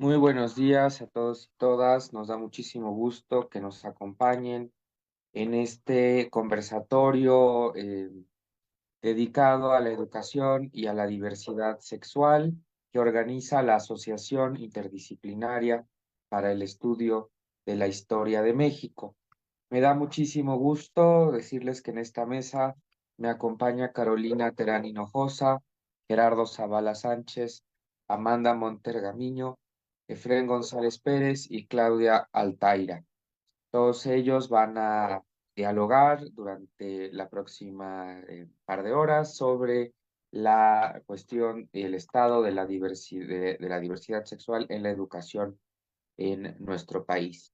Muy buenos días a todos y todas. Nos da muchísimo gusto que nos acompañen en este conversatorio dedicado a la educación y a la diversidad sexual que organiza la Asociación Interdisciplinaria para el Estudio de la Historia de México. Me da muchísimo gusto decirles que en esta mesa me acompaña Carolina Terán Hinojosa, Gerardo Zavala Sánchez, Amanda Montergamiño, Efrén González Pérez y Claudia Altaira. Todos ellos van a dialogar durante la próxima par de horas sobre la cuestión y el estado de la diversidad sexual en la educación en nuestro país.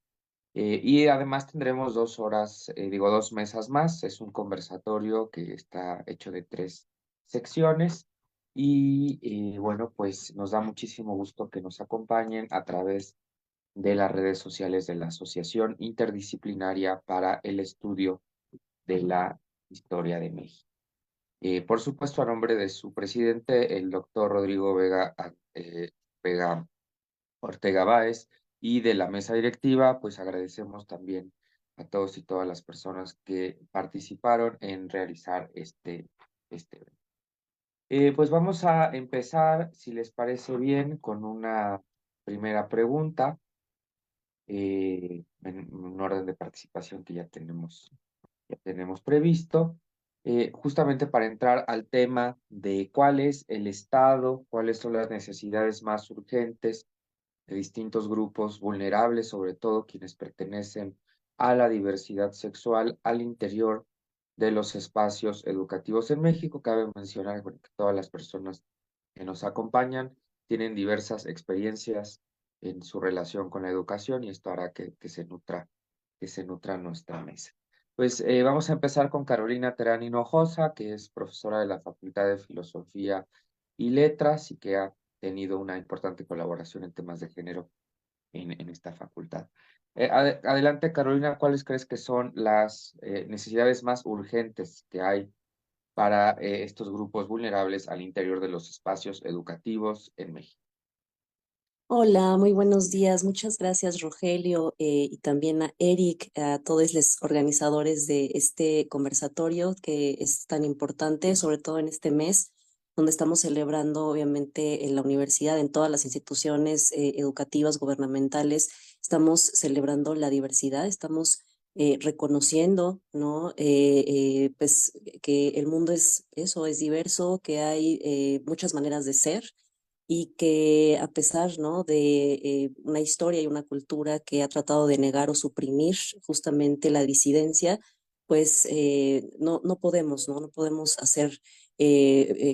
Y además tendremos 2 horas, 2 mesas más. Es un conversatorio que está hecho de 3 secciones. Y bueno, pues nos da muchísimo gusto que nos acompañen a través de las redes sociales de la Asociación Interdisciplinaria para el Estudio de la Historia de México. Por supuesto, a nombre de su presidente, el doctor Rodrigo Vega Ortega Báez, y de la mesa directiva, pues agradecemos también a todos y todas las personas que participaron en realizar este evento. Pues vamos a empezar, si les parece bien, con una primera pregunta, en un orden de participación que ya tenemos previsto, justamente para entrar al tema de cuál es el estado, cuáles son las necesidades más urgentes de distintos grupos vulnerables, sobre todo quienes pertenecen a la diversidad sexual al interior de los espacios educativos en México. Cabe mencionar, bueno, que todas las personas que nos acompañan tienen diversas experiencias en su relación con la educación, y esto hará que se nutra nuestra mesa. Pues vamos a empezar con Carolina Terán Hinojosa, que es profesora de la Facultad de Filosofía y Letras y que ha tenido una importante colaboración en temas de género en esta facultad. Adelante, Carolina, ¿cuáles crees que son las necesidades más urgentes que hay para estos grupos vulnerables al interior de los espacios educativos en México? Hola, muy buenos días. Muchas gracias, Rogelio, y también a Eric, a todos los organizadores de este conversatorio que es tan importante, sobre todo en este mes, donde estamos celebrando, obviamente, en la universidad, en todas las instituciones educativas gubernamentales, estamos celebrando la diversidad, estamos reconociendo, ¿no? Pues que el mundo es eso, es diverso, que hay muchas maneras de ser y que a pesar, ¿no?, de una historia y una cultura que ha tratado de negar o suprimir justamente la disidencia, pues no podemos, ¿no? No podemos hacer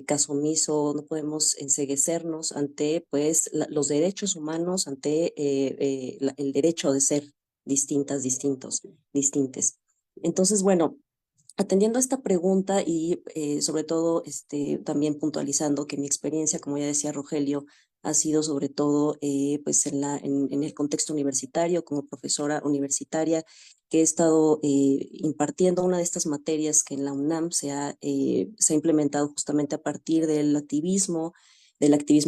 caso omiso, no podemos enceguecernos ante pues los derechos humanos, ante el derecho de ser distintes. Entonces, bueno, atendiendo a esta pregunta y sobre todo también puntualizando que mi experiencia, como ya decía Rogelio, ha sido sobre todo pues en el contexto universitario, como profesora universitaria, que he estado impartiendo una de estas materias que en la UNAM se ha implementado justamente a partir del activismo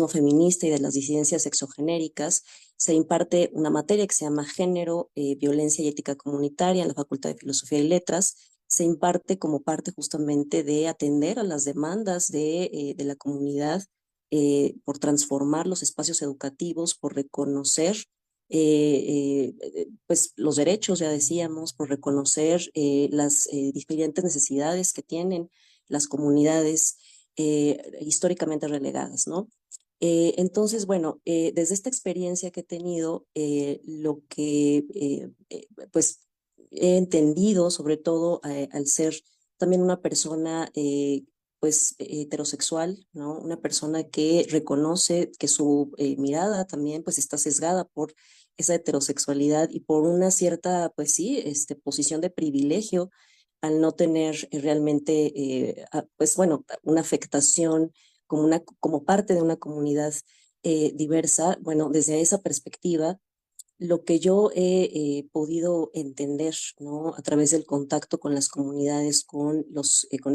feminista y de las disidencias sexogenéricas. Se imparte una materia que se llama Género, Violencia y Ética Comunitaria en la Facultad de Filosofía y Letras. Se imparte como parte justamente de atender a las demandas de la comunidad por transformar los espacios educativos, por reconocer pues los derechos, ya decíamos, por reconocer las diferentes necesidades que tienen las comunidades históricamente relegadas, ¿no? Entonces, bueno, desde esta experiencia que he tenido, lo que pues he entendido, sobre todo al ser también una persona pues heterosexual, ¿no? Una persona que reconoce que su mirada también pues está sesgada por esa heterosexualidad y por una cierta, pues sí, posición de privilegio al no tener realmente, pues bueno, una afectación como parte de una comunidad diversa. Bueno, desde esa perspectiva, lo que yo he podido entender, ¿no?, a través del contacto con las comunidades, con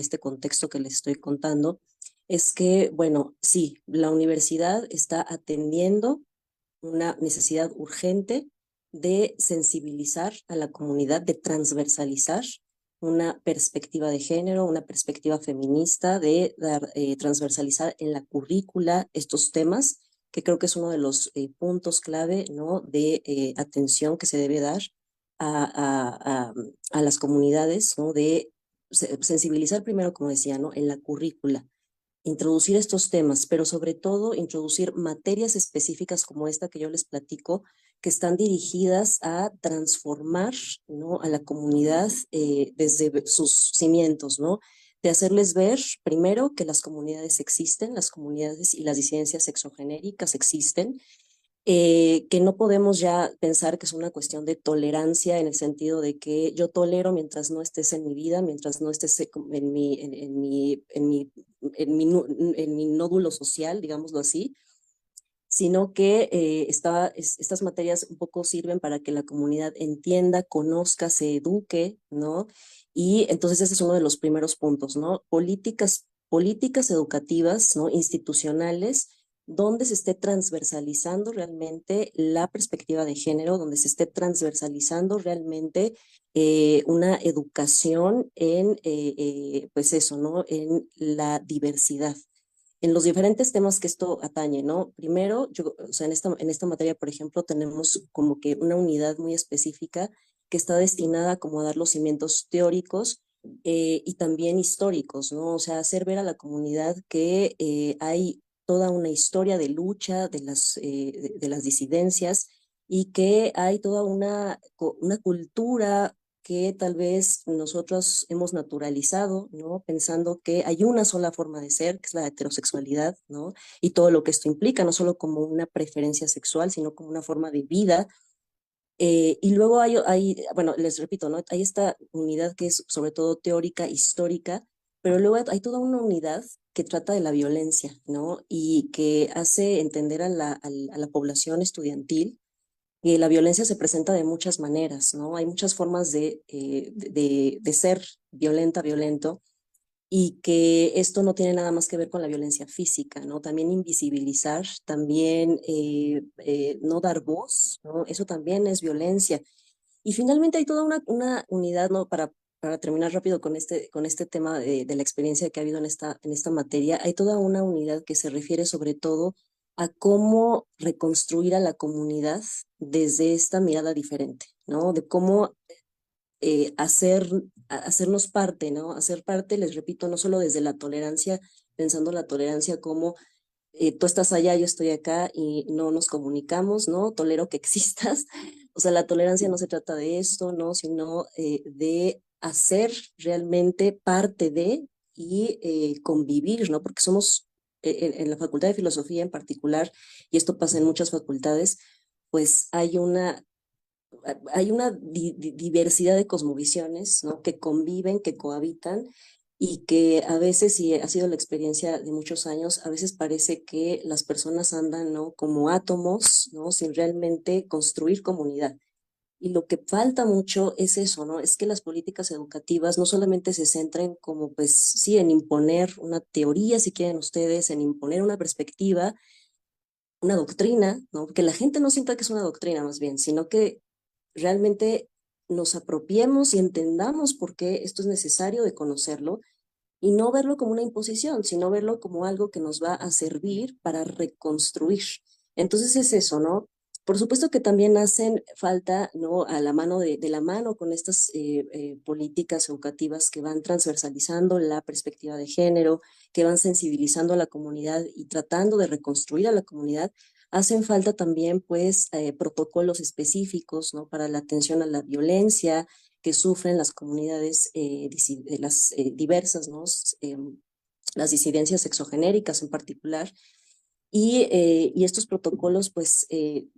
este contexto que les estoy contando, es que, bueno, sí, la universidad está atendiendo una necesidad urgente de sensibilizar a la comunidad, de transversalizar una perspectiva de género, una perspectiva feminista, de dar, transversalizar en la currícula estos temas, que creo que es uno de los puntos clave, ¿no?, de atención que se debe dar a las comunidades, ¿no?, de sensibilizar primero, como decía, ¿no?, en la currícula, introducir estos temas, pero sobre todo introducir materias específicas como esta que yo les platico, que están dirigidas a transformar, ¿no?, a la comunidad desde sus cimientos, ¿no? De hacerles ver, primero, que las comunidades existen, las comunidades y las disidencias sexogenéricas existen, que no podemos ya pensar que es una cuestión de tolerancia en el sentido de que yo tolero mientras no estés en mi vida, mientras no estés en mi nódulo social, digámoslo así, sino que estas materias un poco sirven para que la comunidad entienda, conozca, se eduque, ¿no? Y entonces ese es uno de los primeros puntos, ¿no? Políticas educativas, ¿no?, institucionales, donde se esté transversalizando realmente la perspectiva de género, donde se esté transversalizando realmente una educación en, pues eso, ¿no?, en la diversidad, en los diferentes temas que esto atañe, ¿no? Primero, yo, o sea, en esta materia, por ejemplo, tenemos como que una unidad muy específica que está destinada como a dar los cimientos teóricos y también históricos, ¿no? O sea, hacer ver a la comunidad que hay toda una historia de lucha de las disidencias y que hay toda una cultura que tal vez nosotros hemos naturalizado, ¿no? Pensando que hay una sola forma de ser, que es la heterosexualidad, ¿no? Y todo lo que esto implica, no solo como una preferencia sexual, sino como una forma de vida. Y luego bueno, les repito, ¿no?, hay esta unidad que es sobre todo teórica, histórica, pero luego hay toda una unidad que trata de la violencia, ¿no? Y que hace entender a la población estudiantil la violencia se presenta de muchas maneras, ¿no? Hay muchas formas de ser violenta, violento, y que esto no tiene nada más que ver con la violencia física, ¿no? También invisibilizar, también no dar voz, ¿no? Eso también es violencia. Y finalmente hay toda una unidad, ¿no? Para terminar rápido con este tema de la experiencia que ha habido en esta materia, hay toda una unidad que se refiere sobre todo a cómo reconstruir a la comunidad desde esta mirada diferente, ¿no? De cómo hacernos parte, ¿no? Hacer parte, les repito, no solo desde la tolerancia, pensando la tolerancia como tú estás allá, yo estoy acá y no nos comunicamos, ¿no? Tolero que existas. O sea, la tolerancia no se trata de esto, ¿no? Sino de hacer realmente parte de y convivir, ¿no? Porque somos, en la Facultad de Filosofía en particular, y esto pasa en muchas facultades, pues hay una diversidad de cosmovisiones, ¿no?, que conviven, que cohabitan y que a veces, y ha sido la experiencia de muchos años, a veces parece que las personas andan, ¿no?, como átomos, ¿no?, sin realmente construir comunidad. Y lo que falta mucho es eso, ¿no? Es que las políticas educativas no solamente se centren como, pues sí, en imponer una teoría, si quieren ustedes, en imponer una perspectiva, una doctrina, ¿no? Que la gente no sienta que es una doctrina más bien, sino que realmente nos apropiemos y entendamos por qué esto es necesario de conocerlo y no verlo como una imposición, sino verlo como algo que nos va a servir para reconstruir. Entonces es eso, ¿no? Por supuesto que también hacen falta, ¿no?, a la mano de la mano con estas políticas educativas que van transversalizando la perspectiva de género, que van sensibilizando a la comunidad y tratando de reconstruir a la comunidad, hacen falta también, pues, protocolos específicos, ¿no?, para la atención a la violencia que sufren las comunidades las diversas, ¿no? Las disidencias sexogenéricas en particular. Y estos protocolos, pues,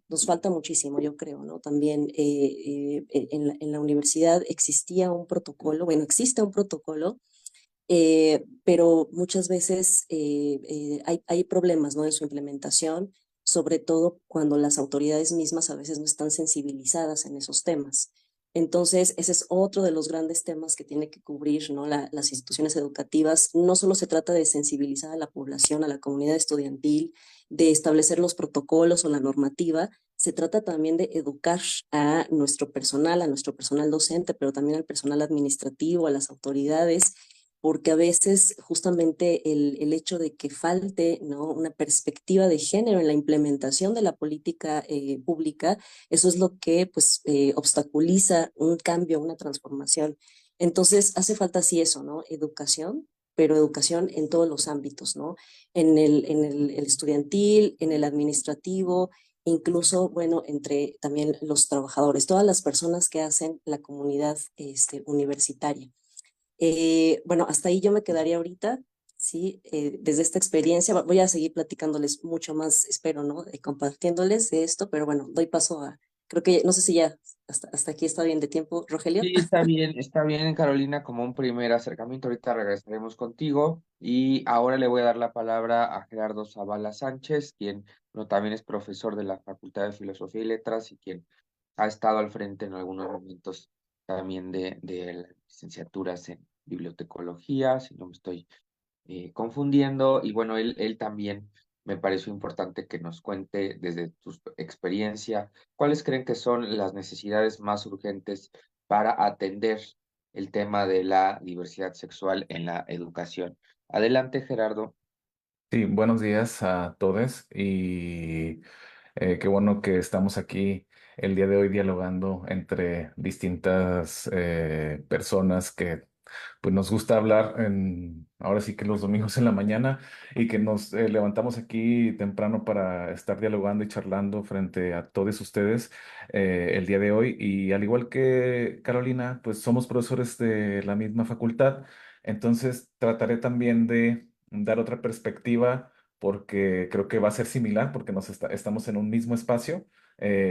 nos falta muchísimo, yo creo, ¿no? También en la universidad existía un protocolo, bueno, existe un protocolo, pero muchas veces hay problemas, ¿no?, en su implementación, sobre todo cuando las autoridades mismas a veces no están sensibilizadas en esos temas. Entonces, ese es otro de los grandes temas que tiene que cubrir, ¿no? Las instituciones educativas. No solo se trata de sensibilizar a la población, a la comunidad estudiantil, de establecer los protocolos o la normativa, se trata también de educar a nuestro personal docente, pero también al personal administrativo, a las autoridades, porque a veces justamente el hecho de que falte, ¿no?, una perspectiva de género en la implementación de la política pública, eso es lo que pues obstaculiza un cambio, una transformación. Entonces hace falta sí eso, ¿no? Educación, pero educación en todos los ámbitos, ¿no? En el estudiantil, en el administrativo, incluso, bueno, entre también los trabajadores, todas las personas que hacen la comunidad universitaria. Bueno, hasta ahí yo me quedaría ahorita, sí, desde esta experiencia. Voy a seguir platicándoles mucho más, espero, ¿no? Compartiéndoles de esto, pero bueno, doy paso a, creo que, no sé si ya hasta aquí está bien de tiempo, Rogelio. Sí, está bien, Carolina, como un primer acercamiento. Ahorita regresaremos contigo y ahora le voy a dar la palabra a Gerardo Zavala Sánchez, quien no, también es profesor de la Facultad de Filosofía y Letras y quien ha estado al frente en algunos momentos también de las licenciaturas en bibliotecología, si no me estoy confundiendo. Y bueno, él también me pareció importante que nos cuente desde tu experiencia cuáles creen que son las necesidades más urgentes para atender el tema de la diversidad sexual en la educación. Adelante, Gerardo. Sí, buenos días a todos y qué bueno que estamos aquí el día de hoy dialogando entre distintas personas que pues nos gusta hablar ahora sí que los domingos en la mañana y que nos levantamos aquí temprano para estar dialogando y charlando frente a todos ustedes el día de hoy. Y al igual que Carolina, pues somos profesores de la misma facultad, entonces trataré también de dar otra perspectiva porque creo que va a ser similar porque estamos en un mismo espacio.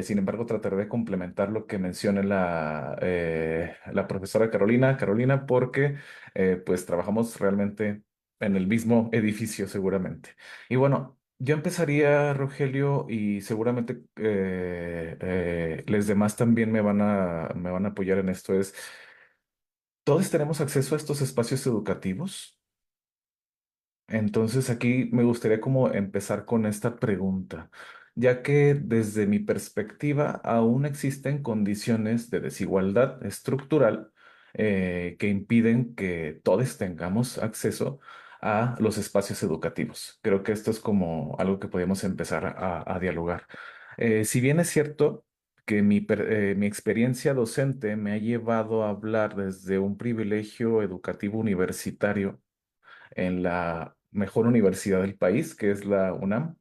Sin embargo, trataré de complementar lo que menciona la profesora Carolina, porque pues trabajamos realmente en el mismo edificio seguramente. Y bueno, yo empezaría, Rogelio, y seguramente los demás también me van a apoyar en esto. ¿Todos tenemos acceso a estos espacios educativos? Entonces aquí me gustaría como empezar con esta pregunta, ya que desde mi perspectiva aún existen condiciones de desigualdad estructural que impiden que todos tengamos acceso a los espacios educativos. Creo que esto es como algo que podemos empezar a dialogar. Si bien es cierto que mi experiencia docente me ha llevado a hablar desde un privilegio educativo universitario, en la mejor universidad del país, que es la UNAM,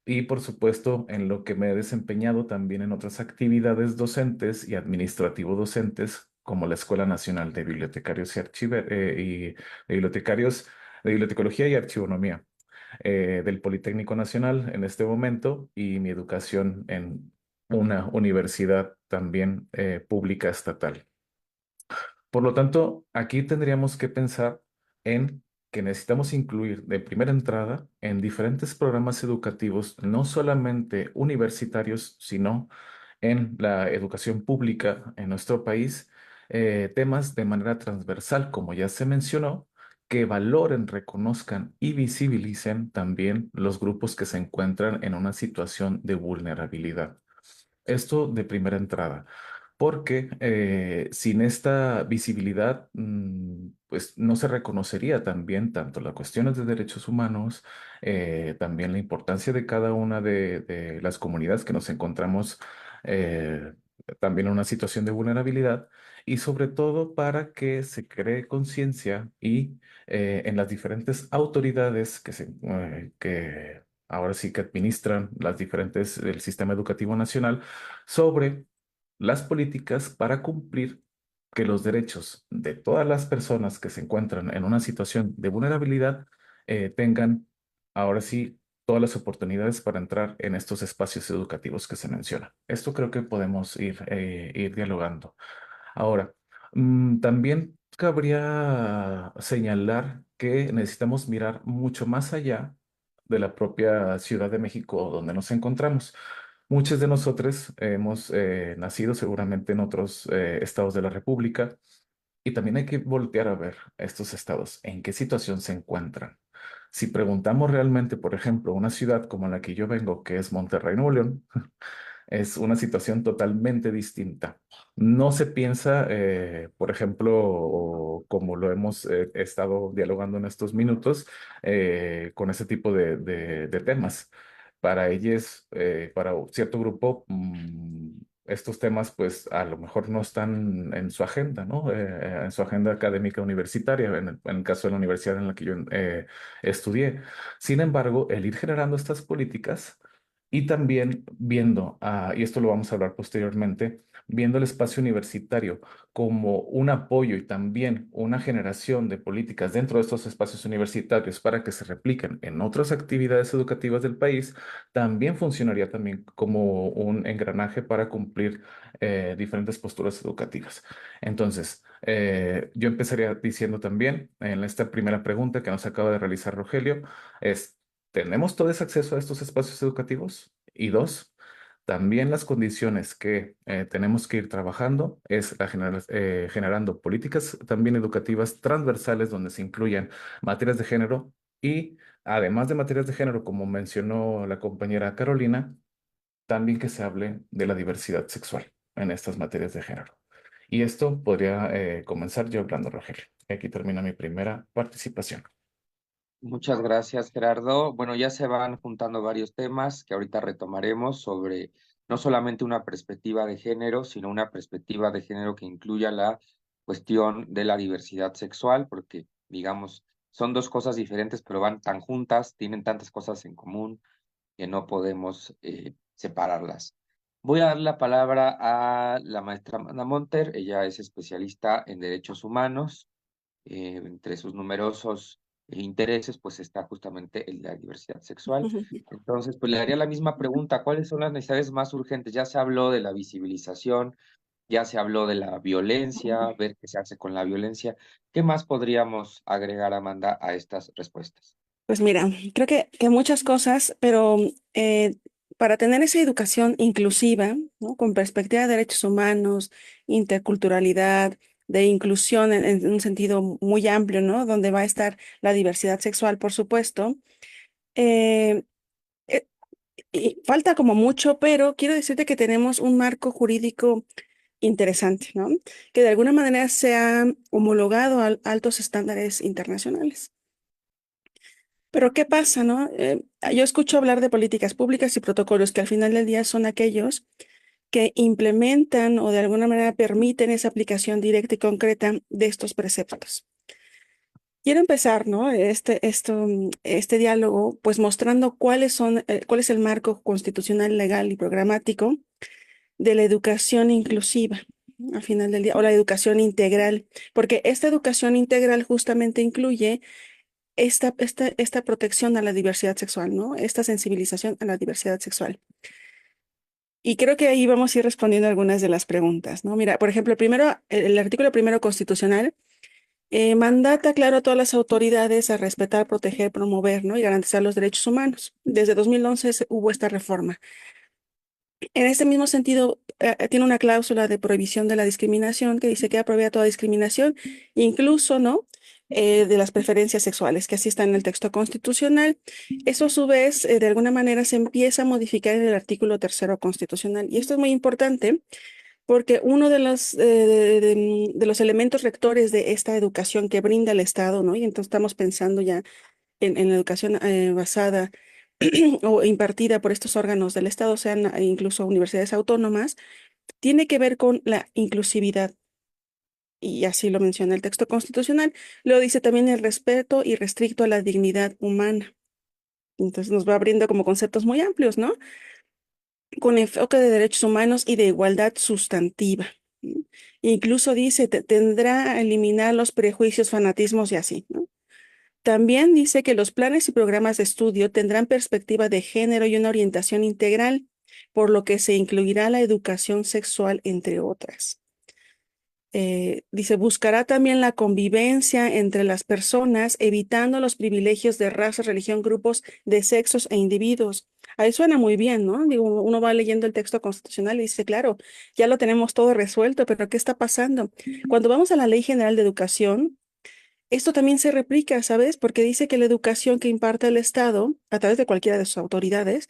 y por supuesto en lo que me he desempeñado también en otras actividades docentes y administrativo docentes, como la Escuela Nacional de Bibliotecarios y Bibliotecarios de Bibliotecología y Archivonomía del Politécnico Nacional en este momento, y mi educación en una universidad también pública estatal. Por lo tanto, aquí tendríamos que pensar en que necesitamos incluir de primera entrada en diferentes programas educativos, no solamente universitarios, sino en la educación pública en nuestro país, temas de manera transversal, como ya se mencionó, que valoren, reconozcan y visibilicen también los grupos que se encuentran en una situación de vulnerabilidad. Esto de primera entrada, porque sin esta visibilidad, pues no se reconocería también tanto las cuestiones de derechos humanos, también la importancia de cada una de las comunidades que nos encontramos eh, también en una situación de vulnerabilidad, y sobre todo para que se cree conciencia y en las diferentes autoridades que ahora sí que administran las diferentes, el sistema educativo nacional, sobre las políticas para cumplir que los derechos de todas las personas que se encuentran en una situación de vulnerabilidad tengan ahora sí todas las oportunidades para entrar en estos espacios educativos que se mencionan. Esto creo que podemos ir dialogando. Ahora, también cabría señalar que necesitamos mirar mucho más allá de la propia Ciudad de México donde nos encontramos, Muchos de nosotros hemos nacido seguramente en otros estados de la República y también hay que voltear a ver estos estados, en qué situación se encuentran. Si preguntamos realmente, por ejemplo, una ciudad como la que yo vengo, que es Monterrey, Nuevo León, es una situación totalmente distinta. No se piensa, por ejemplo, o como lo hemos estado dialogando en estos minutos, con ese tipo de temas. Para ellos, para cierto grupo, estos temas, pues a lo mejor no están en su agenda, ¿no? En su agenda académica universitaria, en el caso de la universidad en la que yo estudié. Sin embargo, el ir generando estas políticas y también viendo, y esto lo vamos a hablar posteriormente, viendo el espacio universitario como un apoyo y también una generación de políticas dentro de estos espacios universitarios para que se repliquen en otras actividades educativas del país, también funcionaría también como un engranaje para cumplir diferentes posturas educativas. Entonces, yo empezaría diciendo también, en esta primera pregunta que nos acaba de realizar Rogelio, es, ¿tenemos todo ese acceso a estos espacios educativos? Y dos, también las condiciones que tenemos que ir trabajando es generando políticas también educativas transversales donde se incluyan materias de género y además de materias de género, como mencionó la compañera Carolina, también que se hable de la diversidad sexual en estas materias de género. Y esto podría comenzar yo hablando, Rogelio. Aquí termina mi primera participación. Muchas gracias, Gerardo. Bueno, ya se van juntando varios temas que ahorita retomaremos sobre no solamente una perspectiva de género, sino una perspectiva de género que incluya la cuestión de la diversidad sexual, porque, digamos, son dos cosas diferentes, pero van tan juntas, tienen tantas cosas en común que no podemos separarlas. Voy a dar la palabra a la maestra Amanda Monter. Ella es especialista en derechos humanos. Entre sus numerosos intereses, pues está justamente el de la diversidad sexual. Entonces, pues le daría la misma pregunta: ¿cuáles son las necesidades más urgentes? Ya se habló de la visibilización, ya se habló de la violencia, ver qué se hace con la violencia. ¿Qué más podríamos agregar, Amanda, a estas respuestas? Pues mira, creo que muchas cosas, pero para tener esa educación inclusiva, ¿no? Con perspectiva de derechos humanos, interculturalidad, de inclusión en un sentido muy amplio, ¿no? Donde va a estar la diversidad sexual, por supuesto. eh, eh, y falta como mucho, pero quiero decirte que tenemos un marco jurídico interesante, ¿no? Que de alguna manera se ha homologado a altos estándares internacionales. Pero ¿qué pasa, no? Yo escucho hablar de políticas públicas y protocolos que al final del día son aquellos que implementan o de alguna manera permiten esa aplicación directa y concreta de estos preceptos. Quiero empezar, ¿no? Este diálogo, pues mostrando cuál es el marco constitucional, legal y programático de la educación inclusiva, ¿no? Al final del día, o la educación integral, porque esta educación integral justamente incluye esta protección a la diversidad sexual, ¿no? Esta sensibilización a la diversidad sexual. Y creo que ahí vamos a ir respondiendo algunas de las preguntas, ¿no? Mira, por ejemplo, el artículo primero constitucional mandata, claro, a todas las autoridades a respetar, proteger, promover, ¿no? Y garantizar los derechos humanos. Desde 2011 hubo esta reforma. En este mismo sentido, tiene una cláusula de prohibición de la discriminación que dice que aprueba toda discriminación, incluso, ¿no? De las preferencias sexuales, que así está en el texto constitucional. Eso, a su vez, de alguna manera se empieza a modificar en el artículo tercero constitucional. Y esto es muy importante porque uno de los elementos rectores de esta educación que brinda el Estado, ¿no? Y entonces estamos pensando ya en la educación basada o impartida por estos órganos del Estado, sean incluso universidades autónomas, tiene que ver con la inclusividad. Y así lo menciona el texto constitucional. Lo dice también el respeto irrestricto a la dignidad humana. Entonces nos va abriendo como conceptos muy amplios, ¿no? Con enfoque de derechos humanos y de igualdad sustantiva. ¿No? Incluso dice, tendrá a eliminar los prejuicios, fanatismos y así, ¿no? También dice que los planes y programas de estudio tendrán perspectiva de género y una orientación integral, por lo que se incluirá la educación sexual, entre otras. Dice, buscará también la convivencia entre las personas, evitando los privilegios de raza, religión, grupos de sexos e individuos. Ahí suena muy bien, ¿no? Digo, uno va leyendo el texto constitucional y dice, claro, ya lo tenemos todo resuelto, pero ¿qué está pasando? Cuando vamos a la Ley General de Educación, esto también se replica, ¿sabes? Porque dice que la educación que imparte el Estado, a través de cualquiera de sus autoridades,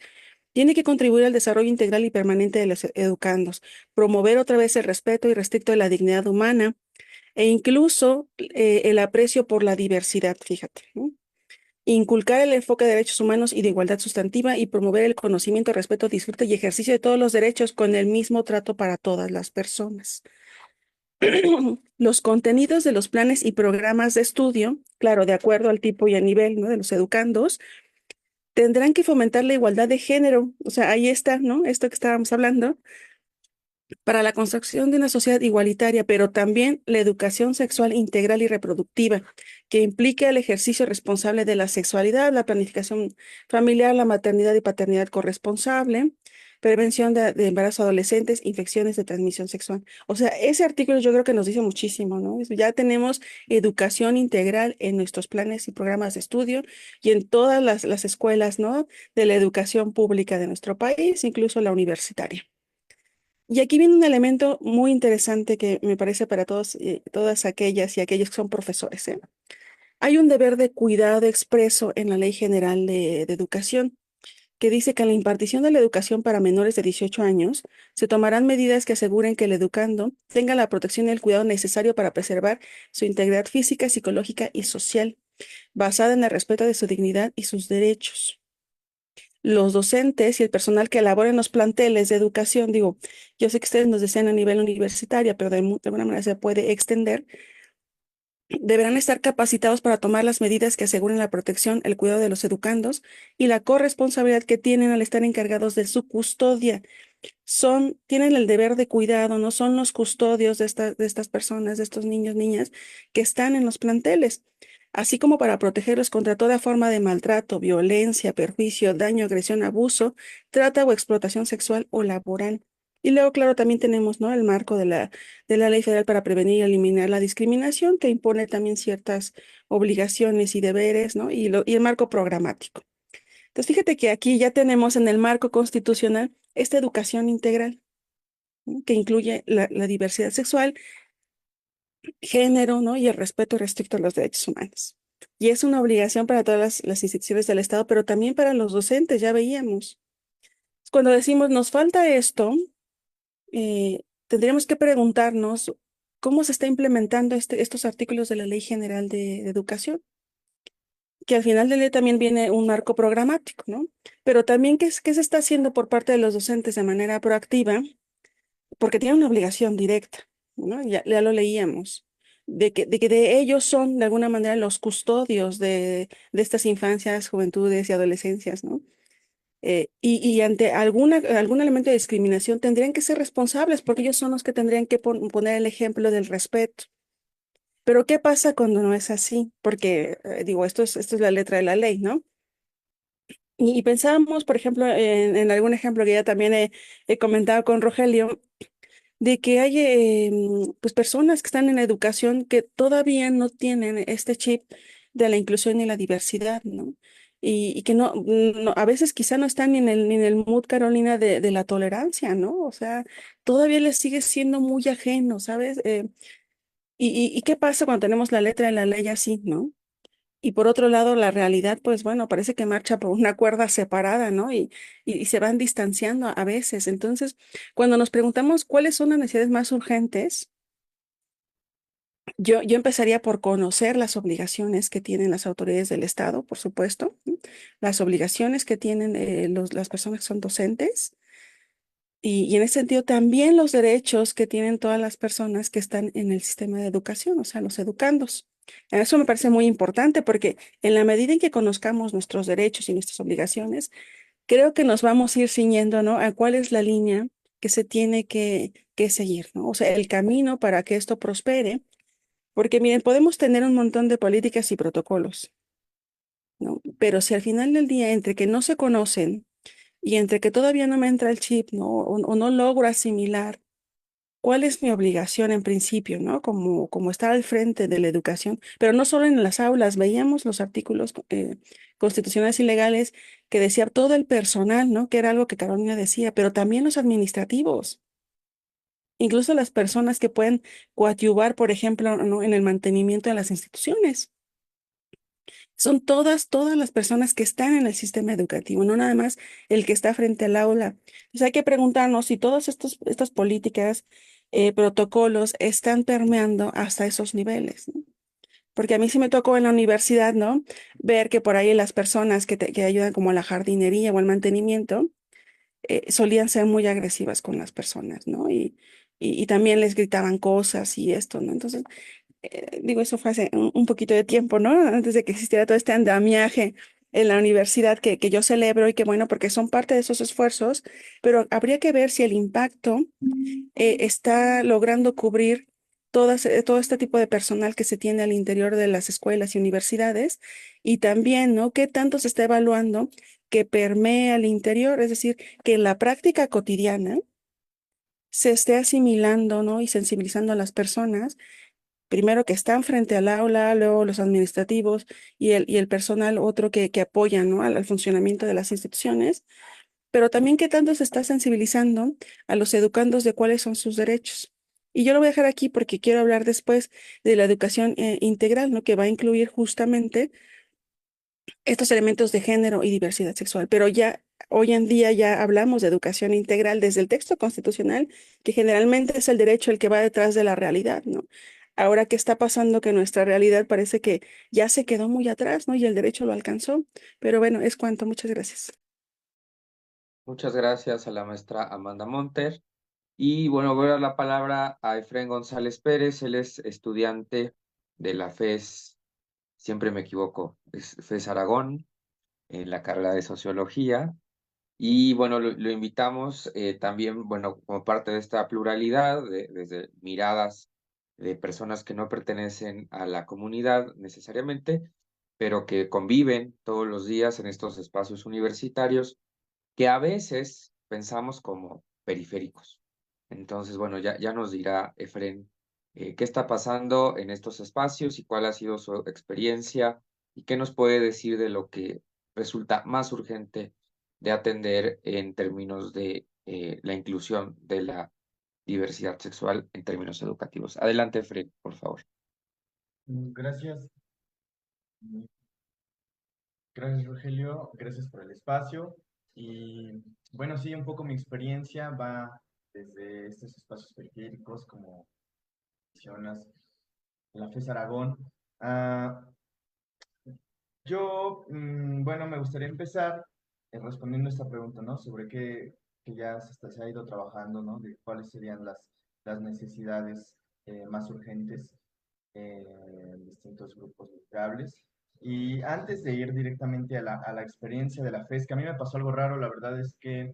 tiene que contribuir al desarrollo integral y permanente de los educandos, promover otra vez el respeto irrestricto de la dignidad humana e incluso el aprecio por la diversidad, fíjate, ¿no? Inculcar el enfoque de derechos humanos y de igualdad sustantiva y promover el conocimiento, respeto, disfrute y ejercicio de todos los derechos con el mismo trato para todas las personas. Los contenidos de los planes y programas de estudio, claro, de acuerdo al tipo y al nivel, ¿no?, de los educandos, tendrán que fomentar la igualdad de género. O sea, ahí está, ¿no? Esto que estábamos hablando, para la construcción de una sociedad igualitaria, pero también la educación sexual integral y reproductiva, que implica el ejercicio responsable de la sexualidad, la planificación familiar, la maternidad y paternidad corresponsable, prevención de embarazos adolescentes, infecciones de transmisión sexual. O sea, ese artículo yo creo que nos dice muchísimo, ¿no? Ya tenemos educación integral en nuestros planes y programas de estudio y en todas las escuelas, ¿no?, de la educación pública de nuestro país, incluso la universitaria. Y aquí viene un elemento muy interesante que me parece para todos, todas aquellas y aquellos que son profesores, ¿eh? Hay un deber de cuidado expreso en la Ley General de Educación que dice que en la impartición de la educación para menores de 18 años se tomarán medidas que aseguren que el educando tenga la protección y el cuidado necesario para preservar su integridad física, psicológica y social, basada en el respeto de su dignidad y sus derechos. Los docentes y el personal que elabora en los planteles de educación, digo, yo sé que ustedes nos desean a nivel universitario, pero de alguna manera se puede extender, deberán estar capacitados para tomar las medidas que aseguren la protección, el cuidado de los educandos y la corresponsabilidad que tienen al estar encargados de su custodia. Tienen el deber de cuidado, no son los custodios de estas personas, de estos niños, niñas que están en los planteles, así como para protegerlos contra toda forma de maltrato, violencia, perjuicio, daño, agresión, abuso, trata o explotación sexual o laboral. Y luego, claro, también tenemos, ¿no?, el marco de la Ley Federal para prevenir y eliminar la discriminación, que impone también ciertas obligaciones y deberes, ¿no? Y el marco programático. Entonces, fíjate que aquí ya tenemos en el marco constitucional esta educación integral, ¿no?, que incluye la diversidad sexual, género, ¿no?, y el respeto restricto a los derechos humanos. Y es una obligación para todas las instituciones del Estado, pero también para los docentes, ya veíamos. Cuando decimos nos falta esto, tendríamos que preguntarnos cómo se está implementando estos artículos de la Ley General de Educación, que al final del día también viene un marco programático, ¿no? Pero también qué se está haciendo por parte de los docentes de manera proactiva, porque tienen una obligación directa, ¿no? Ya lo leíamos, de que de ellos son de alguna manera los custodios de estas infancias, juventudes y adolescencias, ¿no? Y ante algún elemento de discriminación tendrían que ser responsables porque ellos son los que tendrían que poner el ejemplo del respeto. Pero ¿qué pasa cuando no es así? Porque, digo, esto es la letra de la ley, ¿no? Y pensábamos, por ejemplo, en algún ejemplo que ya también he comentado con Rogelio, de que hay pues personas que están en la educación que todavía no tienen este chip de la inclusión y la diversidad, ¿no? Y que a veces quizá no están ni en el mood, Carolina, de la tolerancia, ¿no? O sea, todavía les sigue siendo muy ajeno, ¿sabes? ¿Y qué pasa cuando tenemos la letra de la ley así, ¿no? Y por otro lado, la realidad, pues bueno, parece que marcha por una cuerda separada, ¿no? Y se van distanciando a veces. Entonces, cuando nos preguntamos cuáles son las necesidades más urgentes, yo empezaría por conocer las obligaciones que tienen las autoridades del Estado, por supuesto, ¿no?, las obligaciones que tienen las personas que son docentes y en ese sentido también los derechos que tienen todas las personas que están en el sistema de educación, o sea, los educandos. Eso me parece muy importante porque en la medida en que conozcamos nuestros derechos y nuestras obligaciones, creo que nos vamos a ir ciñendo, ¿no?, a cuál es la línea que se tiene que seguir, ¿no? O sea, el camino para que esto prospere, porque miren, podemos tener un montón de políticas y protocolos, ¿no? Pero si al final del día, entre que no se conocen y entre que todavía no me entra el chip, ¿no?, o no logro asimilar cuál es mi obligación en principio, ¿no? Como estar al frente de la educación, pero no solo en las aulas, veíamos los artículos constitucionales y legales que decía todo el personal, ¿no? Que era algo que Carolina decía, pero también los administrativos, incluso las personas que pueden coadyuvar, por ejemplo, ¿no? En el mantenimiento de las instituciones. Son todas las personas que están en el sistema educativo, no nada más el que está frente al aula. Entonces hay que preguntarnos si todas estas políticas, protocolos están permeando hasta esos niveles, ¿no? Porque a mí sí me tocó en la universidad, ¿no? Ver que por ahí las personas que ayudan como a la jardinería o al mantenimiento, solían ser muy agresivas con las personas, ¿no? Y también les gritaban cosas y esto, ¿no? Entonces, digo, eso fue hace un poquito de tiempo, ¿no? Antes de que existiera todo este andamiaje en la universidad que yo celebro y que bueno, porque son parte de esos esfuerzos, pero habría que ver si el impacto está logrando cubrir todo este tipo de personal que se tiene al interior de las escuelas y universidades y también, ¿no? ¿Qué tanto se está evaluando que permea al interior? Es decir, que en la práctica cotidiana se esté asimilando, ¿no? Y sensibilizando a las personas primero que están frente al aula, luego los administrativos y el personal otro que apoya, ¿no? al funcionamiento de las instituciones, pero también qué tanto se está sensibilizando a los educandos de cuáles son sus derechos. Y yo lo voy a dejar aquí porque quiero hablar después de la educación integral, ¿no? Que va a incluir justamente estos elementos de género y diversidad sexual. Pero ya hoy en día ya hablamos de educación integral desde el texto constitucional, que generalmente es el derecho el que va detrás de la realidad, ¿no? Ahora, ¿qué está pasando? Que nuestra realidad parece que ya se quedó muy atrás, ¿no? Y el derecho lo alcanzó. Pero bueno, es cuanto. Muchas gracias. Muchas gracias a la maestra Amanda Monter. Y bueno, voy a dar la palabra a Efraín González Pérez. Él es estudiante de la FES, siempre me equivoco, es FES Aragón, en la carrera de Sociología. Y bueno, lo invitamos también, bueno, como parte de esta pluralidad, desde miradas de personas que no pertenecen a la comunidad necesariamente, pero que conviven todos los días en estos espacios universitarios que a veces pensamos como periféricos. Entonces, bueno, ya nos dirá Efren qué está pasando en estos espacios y cuál ha sido su experiencia y qué nos puede decir de lo que resulta más urgente de atender en términos de la inclusión de la diversidad sexual en términos educativos. Adelante, Efren, por favor. Gracias, gracias Rogelio, gracias por el espacio. Y bueno, sí, un poco mi experiencia va desde estos espacios periféricos, como mencionas, la FES Aragón. Ah, bueno, me gustaría empezar respondiendo esta pregunta, ¿no? Sobre que ya se ha ido trabajando, ¿no? De cuáles serían las necesidades más urgentes en distintos grupos vulnerables. Y antes de ir directamente a la experiencia de la FES, que a mí me pasó algo raro, la verdad es que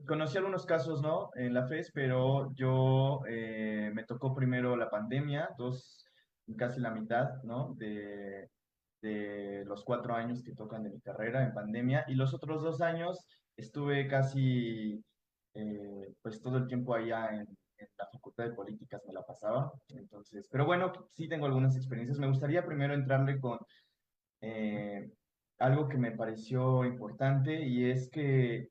conocí algunos casos, ¿no? En la FES, pero yo me tocó primero la pandemia, casi la mitad, ¿no? De los 4 años que tocan de mi carrera en pandemia, y los otros 2 años estuve casi, pues todo el tiempo allá en la Facultad de Políticas me la pasaba. Entonces, pero bueno, sí tengo algunas experiencias. Me gustaría primero entrarle con eh, algo que me pareció importante, y es que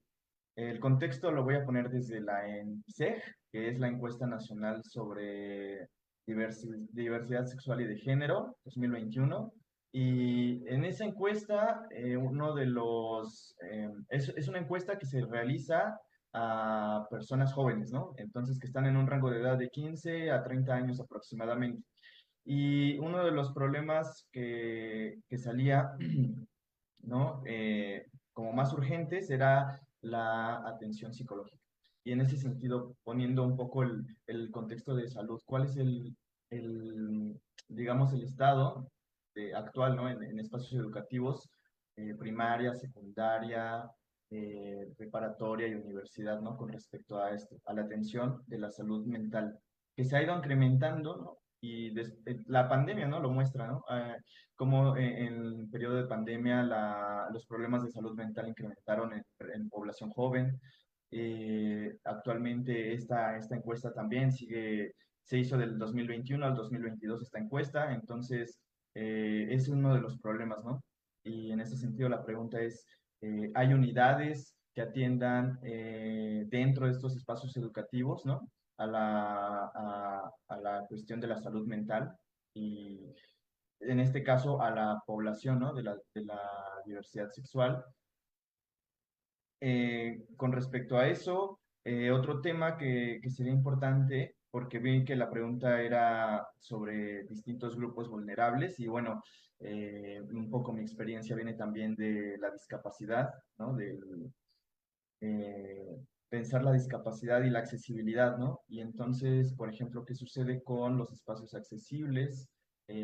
el contexto lo voy a poner desde la ENSEG, que es la Encuesta Nacional sobre Diversidad Sexual y de Género 2021. Y en esa encuesta, es una encuesta que se realiza a personas jóvenes, ¿no? Entonces, que están en un rango de edad de 15 a 30 años aproximadamente. Y uno de los problemas que salía, ¿no? Como más urgentes era la atención psicológica. Y en ese sentido, poniendo un poco el contexto de salud, ¿cuál es digamos, el estado actual, ¿no? En espacios educativos, primaria, secundaria, preparatoria y universidad, ¿no? Con respecto a esto, a la atención de la salud mental, que se ha ido incrementando, ¿no? Y la pandemia, ¿no? Lo muestra, ¿no? Como en el periodo de pandemia los problemas de salud mental incrementaron en población joven. Actualmente esta encuesta también se hizo del 2021 al 2022 esta encuesta, entonces es uno de los problemas, ¿no? Y en ese sentido la pregunta es, ¿hay unidades que atiendan dentro de estos espacios educativos, ¿no? A la cuestión de la salud mental y en este caso a la población, ¿no? De la diversidad sexual. Con respecto a eso, otro tema que sería importante, porque vi que la pregunta era sobre distintos grupos vulnerables y bueno, un poco mi experiencia viene también de la discapacidad, ¿no? Pensar la discapacidad y la accesibilidad, ¿no? Y entonces, por ejemplo, ¿qué sucede con los espacios accesibles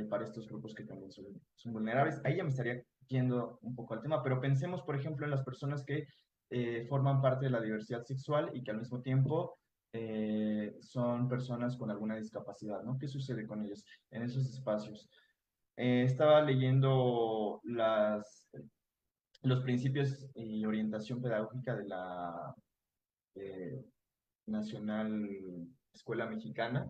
para estos grupos que también son vulnerables? Ahí ya me estaría yendo un poco al tema, pero pensemos, por ejemplo, en las personas que forman parte de la diversidad sexual y que al mismo tiempo son personas con alguna discapacidad, ¿no? ¿Qué sucede con ellos en esos espacios? Estaba leyendo los principios y orientación pedagógica de la eh, Nacional Escuela Mexicana.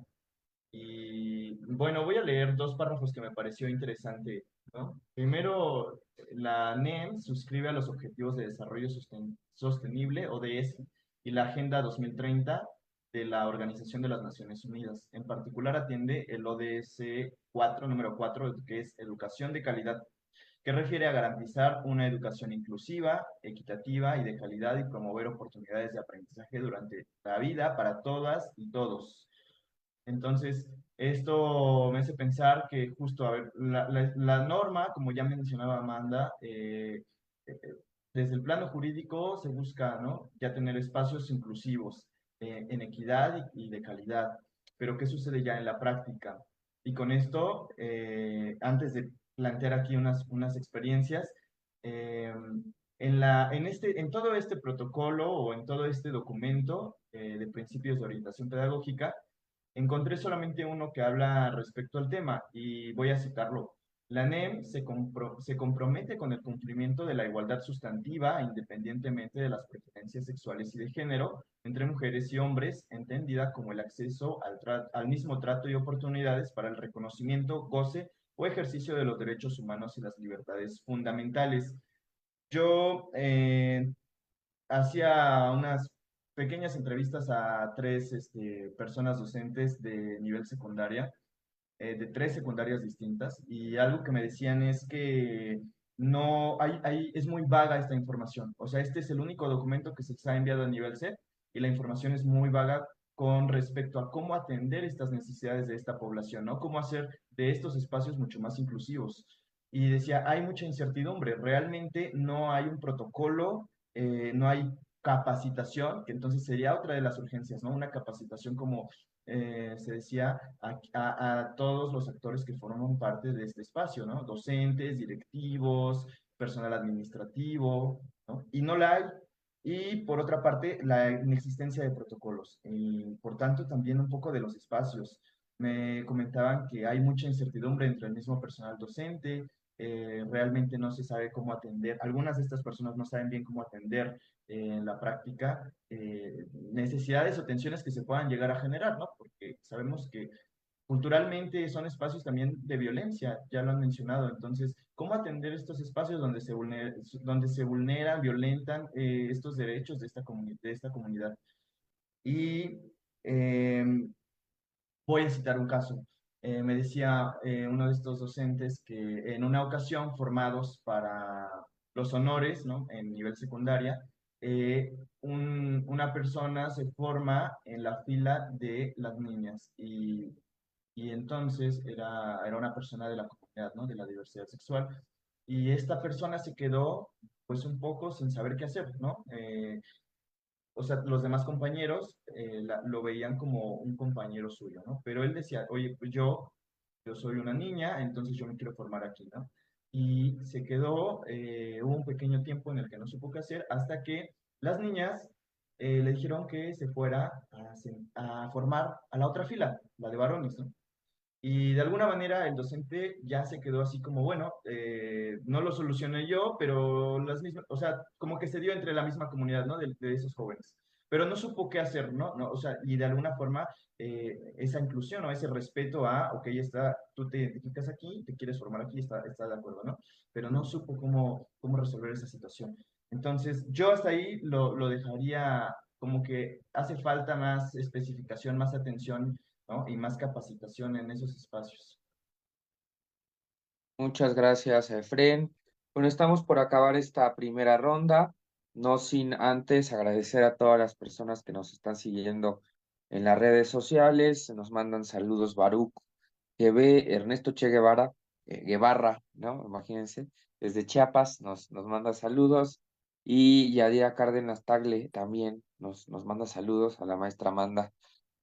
Y bueno, voy a leer dos párrafos que me pareció interesante, ¿no? Primero, la NEM suscribe a los Objetivos de Desarrollo Sostenible, ODS, y la Agenda 2030 de la Organización de las Naciones Unidas. En particular atiende el ODS 4, número 4, que es Educación de Calidad, que refiere a garantizar una educación inclusiva, equitativa y de calidad y promover oportunidades de aprendizaje durante la vida para todas y todos. Entonces, esto me hace pensar que justo, a ver, la norma, como ya mencionaba Amanda, eh, desde el plano jurídico se busca, ¿no? Ya tener espacios inclusivos en equidad y de calidad. Pero ¿qué sucede ya en la práctica? Y con esto, antes de plantear aquí unas experiencias, eh, en todo este protocolo o en todo este documento de principios de orientación pedagógica, encontré solamente uno que habla respecto al tema y voy a citarlo. La NEM se compromete con el cumplimiento de la igualdad sustantiva independientemente de las preferencias sexuales y de género entre mujeres y hombres, entendida como el acceso al mismo trato y oportunidades para el reconocimiento, goce o ejercicio de los derechos humanos y las libertades fundamentales. Yo hacía unas pequeñas entrevistas a tres personas docentes de nivel secundaria, de tres secundarias distintas, y algo que me decían es que no es muy vaga esta información. O sea, este es el único documento que se ha enviado a nivel C y la información es muy vaga con respecto a cómo atender estas necesidades de esta población, ¿no? Cómo hacer de estos espacios mucho más inclusivos. Y decía, hay mucha incertidumbre, realmente no hay un protocolo, no hay capacitación, que entonces sería otra de las urgencias, ¿no? Una capacitación como se decía a todos los actores que forman parte de este espacio, ¿no? Docentes, directivos, personal administrativo, ¿no? Y no la hay. Y por otra parte, la inexistencia de protocolos. Y por tanto, también un poco de los espacios. Me comentaban que hay mucha incertidumbre entre el mismo personal docente, realmente no se sabe cómo atender. Algunas de estas personas no saben bien cómo atender en la práctica necesidades o tensiones que se puedan llegar a generar, ¿no? Porque sabemos que culturalmente son espacios también de violencia, ya lo han mencionado. Entonces, ¿cómo atender estos espacios donde se vulneran, violentan estos derechos de de esta comunidad? Y eh, voy a citar un caso. Me decía uno de estos docentes que en una ocasión formados para los honores, ¿no? En nivel secundaria, una persona se forma en la fila de las niñas y entonces era una persona de la comunidad, ¿no? De la diversidad sexual. Y esta persona se quedó pues un poco sin saber qué hacer, ¿no? O sea, los demás compañeros lo veían como un compañero suyo, ¿no? Pero él decía, oye, pues yo soy una niña, entonces yo me quiero formar aquí, ¿no? Y se quedó, hubo un pequeño tiempo en el que no supo qué hacer, hasta que las niñas le dijeron que se fuera a formar a la otra fila, la de varones, ¿no? Y de alguna manera el docente ya se quedó así como, bueno, no lo solucioné yo, pero las mismas, o sea, como que se dio entre la misma comunidad, ¿no? De esos jóvenes. pero no supo qué hacer, ¿no? O sea, y de alguna forma esa inclusión o ese respeto a, ok, está, tú te identificas aquí, te quieres formar aquí, está de acuerdo, ¿no? Pero no supo cómo resolver esa situación. Entonces, yo hasta ahí lo dejaría como que hace falta más especificación, más atención, ¿no? Y más capacitación en esos espacios. Muchas gracias, Efren. Bueno, estamos por acabar esta primera ronda, no sin antes agradecer a todas las personas que nos están siguiendo en las redes sociales. Nos mandan saludos Baruch, GB, Ernesto Che Guevara, Guevarra, ¿no? Imagínense, desde Chiapas nos manda saludos. Y Yadira Cárdenas Tagle también nos manda saludos a la maestra Amanda.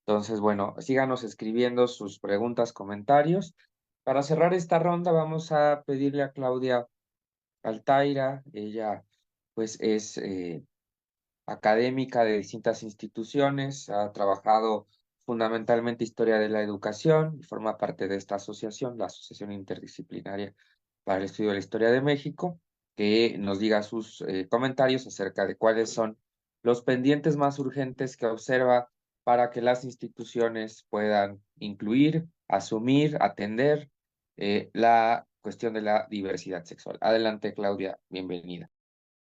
Entonces, bueno, síganos escribiendo sus preguntas, comentarios. Para cerrar esta ronda, vamos a pedirle a Claudia Altaira. Ella, pues, es académica de distintas instituciones, ha trabajado fundamentalmente historia de la educación y forma parte de esta asociación, la Asociación Interdisciplinaria para el Estudio de la Historia de México, que nos diga sus comentarios acerca de cuáles son los pendientes más urgentes que observa para que las instituciones puedan incluir, asumir, atender la cuestión de la diversidad sexual. Adelante, Claudia, bienvenida.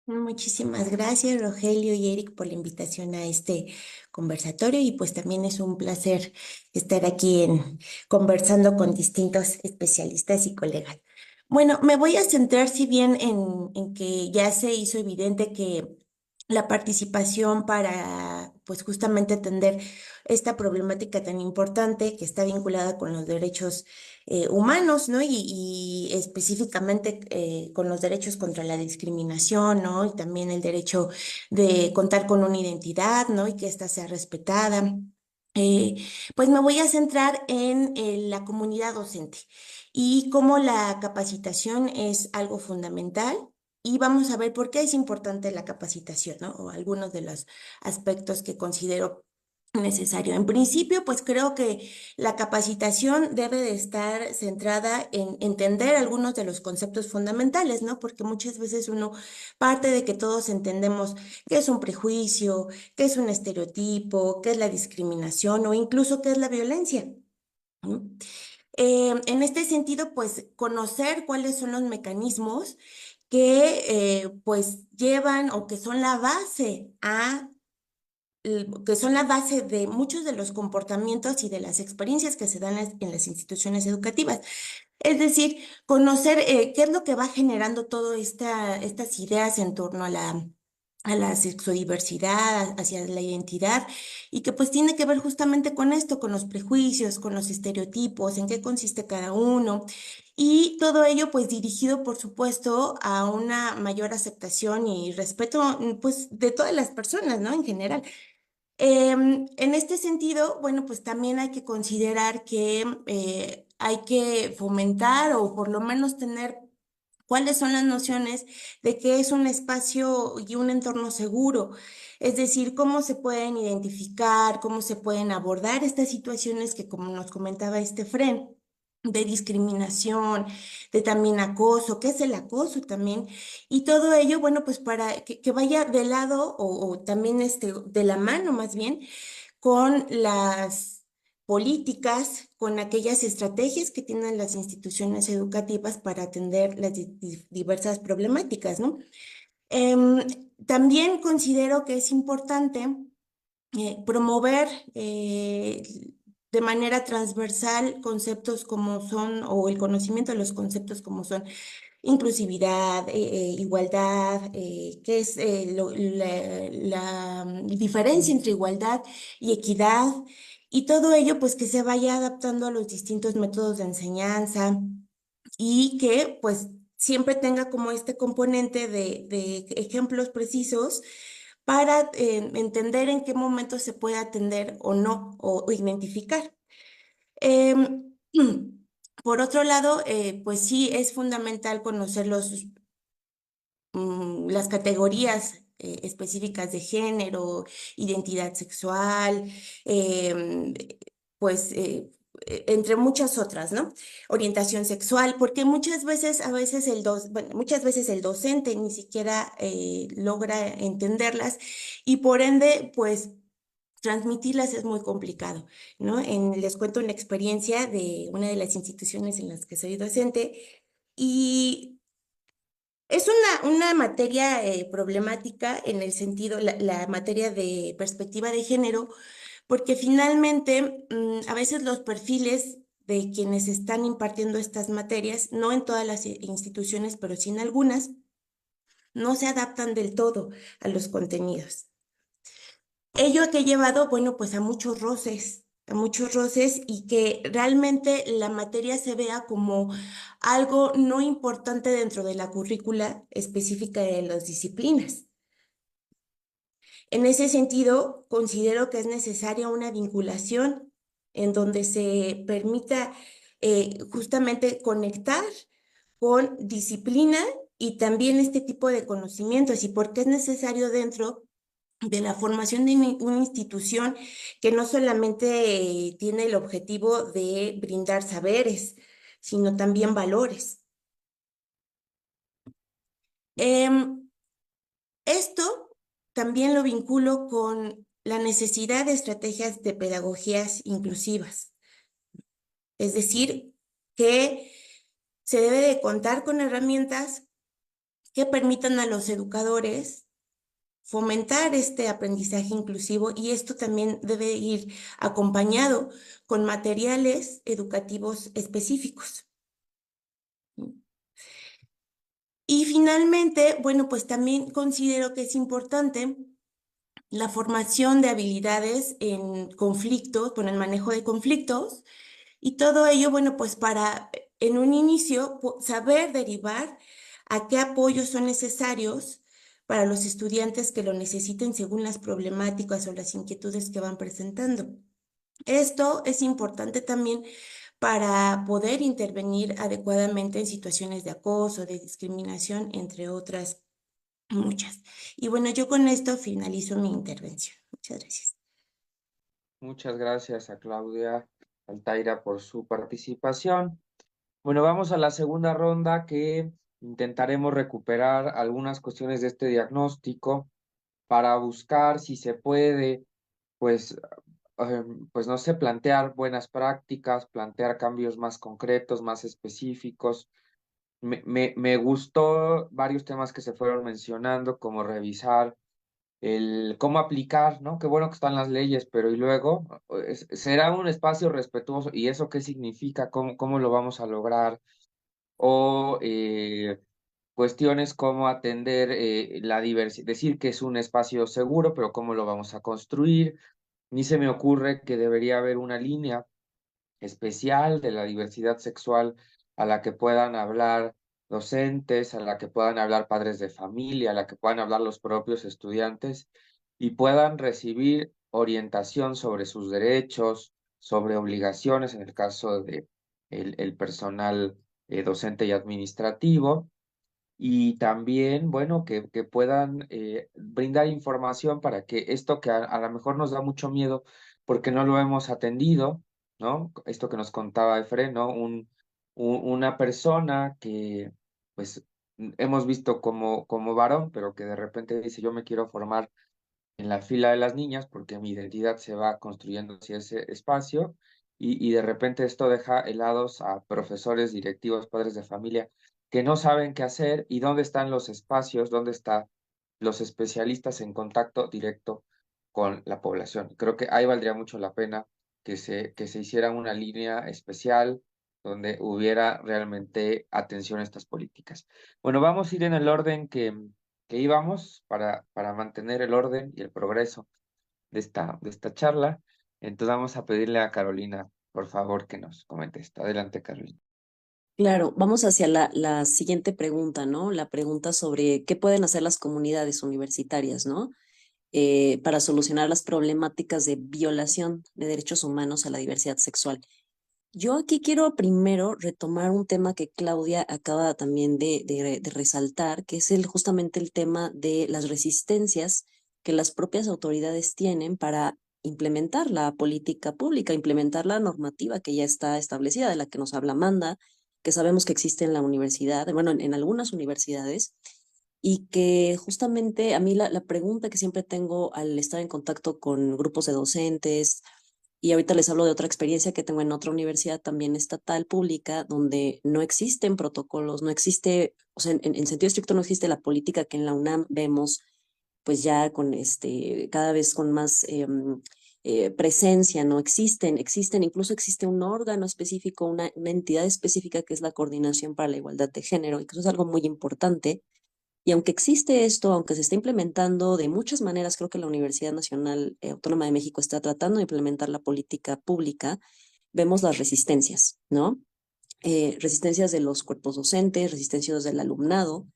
Muchísimas gracias, Rogelio y Eric, por la invitación a este conversatorio y pues también es un placer estar aquí conversando con distintos especialistas y colegas. Bueno, me voy a centrar, si bien en que ya se hizo evidente que la participación para, pues justamente atender esta problemática tan importante que está vinculada con los derechos humanos, ¿no? Y específicamente con los derechos contra la discriminación, ¿no? Y también el derecho de contar con una identidad, ¿no? Y que ésta sea respetada. Eh, pues me voy a centrar en la comunidad docente y cómo la capacitación es algo fundamental. Y vamos a ver por qué es importante la capacitación, ¿no? O algunos de los aspectos que considero necesario. En principio, pues creo que la capacitación debe de estar centrada en entender algunos de los conceptos fundamentales, ¿no? Porque muchas veces uno parte de que todos entendemos qué es un prejuicio, qué es un estereotipo, qué es la discriminación o incluso qué es la violencia. ¿No? En este sentido, pues conocer cuáles son los mecanismos que pues llevan o que son la base que son la base de muchos de los comportamientos y de las experiencias que se dan en las instituciones educativas. Es decir, conocer qué es lo que va generando todas estas ideas en torno a la sexodiversidad, hacia la identidad, y que pues tiene que ver justamente con esto, con los prejuicios, con los estereotipos, en qué consiste cada uno, y todo ello pues dirigido, por supuesto, a una mayor aceptación y respeto pues de todas las personas, ¿no? En general. En este sentido, bueno, pues también hay que considerar que hay que fomentar o por lo menos tener cuáles son las nociones de qué es un espacio y un entorno seguro. Es decir, cómo se pueden identificar, cómo se pueden abordar estas situaciones que, como nos comentaba este Fren, de discriminación, de también acoso, qué es el acoso también, y todo ello, bueno, pues para que vaya de lado o también de la mano más bien con las políticas, con aquellas estrategias que tienen las instituciones educativas para atender las diversas problemáticas, ¿no? Em, También considero que es importante promover de manera transversal conceptos como son, o el conocimiento de los conceptos como son inclusividad, igualdad, qué es la diferencia entre igualdad y equidad, y todo ello pues que se vaya adaptando a los distintos métodos de enseñanza y que pues siempre tenga como este componente de ejemplos precisos para entender en qué momento se puede atender o no, o identificar. Em, por otro lado, pues sí es fundamental conocer las categorías específicas de género, identidad sexual, em, pues entre muchas otras, ¿no? Orientación sexual, porque muchas veces, muchas veces el docente ni siquiera logra entenderlas y por ende, pues transmitirlas es muy complicado, ¿no? Les cuento una experiencia de una de las instituciones en las que soy docente y es una materia problemática en el sentido, la materia de perspectiva de género, porque finalmente a veces los perfiles de quienes están impartiendo estas materias, no en todas las instituciones, pero sí en algunas, no se adaptan del todo a los contenidos. Ello que ha llevado, bueno, pues a muchos roces y que realmente la materia se vea como algo no importante dentro de la currícula específica de las disciplinas. En ese sentido, considero que es necesaria una vinculación en donde se permita justamente conectar con disciplina y también este tipo de conocimientos y por qué es necesario dentro de la formación de una institución que no solamente tiene el objetivo de brindar saberes, sino también valores. Esto también lo vinculo con la necesidad de estrategias de pedagogías inclusivas, es decir, que se debe de contar con herramientas que permitan a los educadores fomentar este aprendizaje inclusivo y esto también debe ir acompañado con materiales educativos específicos. Y finalmente, bueno, pues también considero que es importante la formación de habilidades en conflictos, con el manejo de conflictos y todo ello, bueno, pues para en un inicio saber derivar a qué apoyos son necesarios para los estudiantes que lo necesiten según las problemáticas o las inquietudes que van presentando. Esto es importante también para poder intervenir adecuadamente en situaciones de acoso, de discriminación, entre otras muchas. Y bueno, yo con esto finalizo mi intervención. Muchas gracias. Muchas gracias a Claudia Altaira por su participación. Bueno, vamos a la segunda ronda que intentaremos recuperar algunas cuestiones de este diagnóstico para buscar si se puede, pues, pues no sé, plantear buenas prácticas, plantear cambios más concretos, más específicos. Me gustó varios temas que se fueron mencionando, como revisar el cómo aplicar, ¿no? Qué bueno que están las leyes, pero y luego, ¿será un espacio respetuoso? ¿Y eso qué significa? ¿Cómo lo vamos a lograr? O cuestiones como atender la diversidad, decir que es un espacio seguro, pero ¿cómo lo vamos a construir? Ni se me ocurre que debería haber una línea especial de la diversidad sexual a la que puedan hablar docentes, a la que puedan hablar padres de familia, a la que puedan hablar los propios estudiantes y puedan recibir orientación sobre sus derechos, sobre obligaciones en el caso de el personal docente y administrativo y también, bueno, que puedan brindar información para que esto que a lo mejor nos da mucho miedo porque no lo hemos atendido, ¿no? Esto que nos contaba Efren, ¿no? Una persona que, pues, hemos visto como varón, pero que de repente dice, yo me quiero formar en la fila de las niñas porque mi identidad se va construyendo hacia ese espacio y de repente esto deja helados a profesores, directivos, padres de familia que no saben qué hacer y dónde están los espacios, dónde están los especialistas en contacto directo con la población. Creo que ahí valdría mucho la pena que se hiciera una línea especial donde hubiera realmente atención a estas políticas. Bueno, vamos a ir en el orden que íbamos para mantener el orden y el progreso de esta charla. Entonces vamos a pedirle a Carolina, por favor, que nos comente esto. Adelante, Carolina. Claro, vamos hacia la siguiente pregunta, ¿no? La pregunta sobre qué pueden hacer las comunidades universitarias, ¿no? Para solucionar las problemáticas de violación de derechos humanos a la diversidad sexual. Yo aquí quiero primero retomar un tema que Claudia acaba también de resaltar, que es justamente el tema de las resistencias que las propias autoridades tienen para implementar la política pública, implementar la normativa que ya está establecida, de la que nos habla Amanda, que sabemos que existe en la universidad, bueno, en algunas universidades, y que justamente a mí la pregunta que siempre tengo al estar en contacto con grupos de docentes, y ahorita les hablo de otra experiencia que tengo en otra universidad también estatal, pública, donde no existen protocolos, no existe, o sea, en sentido estricto no existe la política que en la UNAM vemos, pues ya con cada vez con más presencia, ¿no? Incluso existe un órgano específico, una entidad específica que es la Coordinación para la Igualdad de Género, y que eso es algo muy importante. Y aunque existe esto, aunque se está implementando de muchas maneras, creo que la Universidad Nacional Autónoma de México está tratando de implementar la política pública, vemos las resistencias, ¿no? Resistencias de los cuerpos docentes, resistencias del alumnado.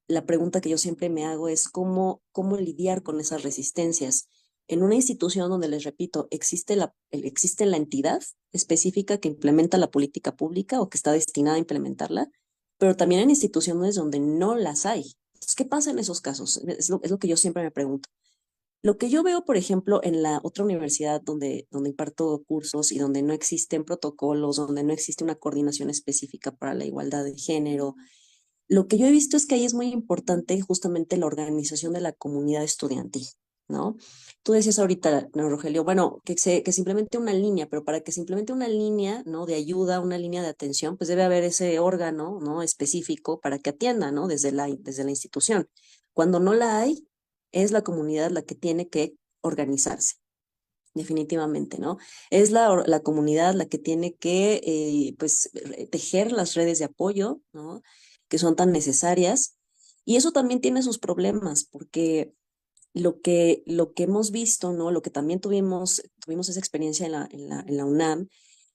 La pregunta que yo siempre me hago es cómo lidiar con esas resistencias en una institución donde, les repito, existe la entidad específica que implementa la política pública o que está destinada a implementarla, pero también en instituciones donde no las hay. Entonces, ¿qué pasa en esos casos? Es lo que yo siempre me pregunto. Lo que yo veo, por ejemplo, en la otra universidad donde imparto cursos y donde no existen protocolos, donde no existe una coordinación específica para la igualdad de género, lo que yo he visto es que ahí es muy importante justamente la organización de la comunidad estudiantil, ¿no? Tú decías ahorita, ¿no, Rogelio? Bueno, que se implemente una línea, pero para que se implemente una línea, ¿no? De ayuda, una línea de atención, pues debe haber ese órgano, ¿no? Específico para que atienda, ¿no? Desde la institución. Cuando no la hay, es la comunidad la que tiene que organizarse. Definitivamente, ¿no? Es la comunidad la que tiene que, pues, tejer las redes de apoyo, ¿no? Que son tan necesarias. Y eso también tiene sus problemas, porque lo que hemos visto, ¿no? Lo que también tuvimos esa experiencia en la UNAM,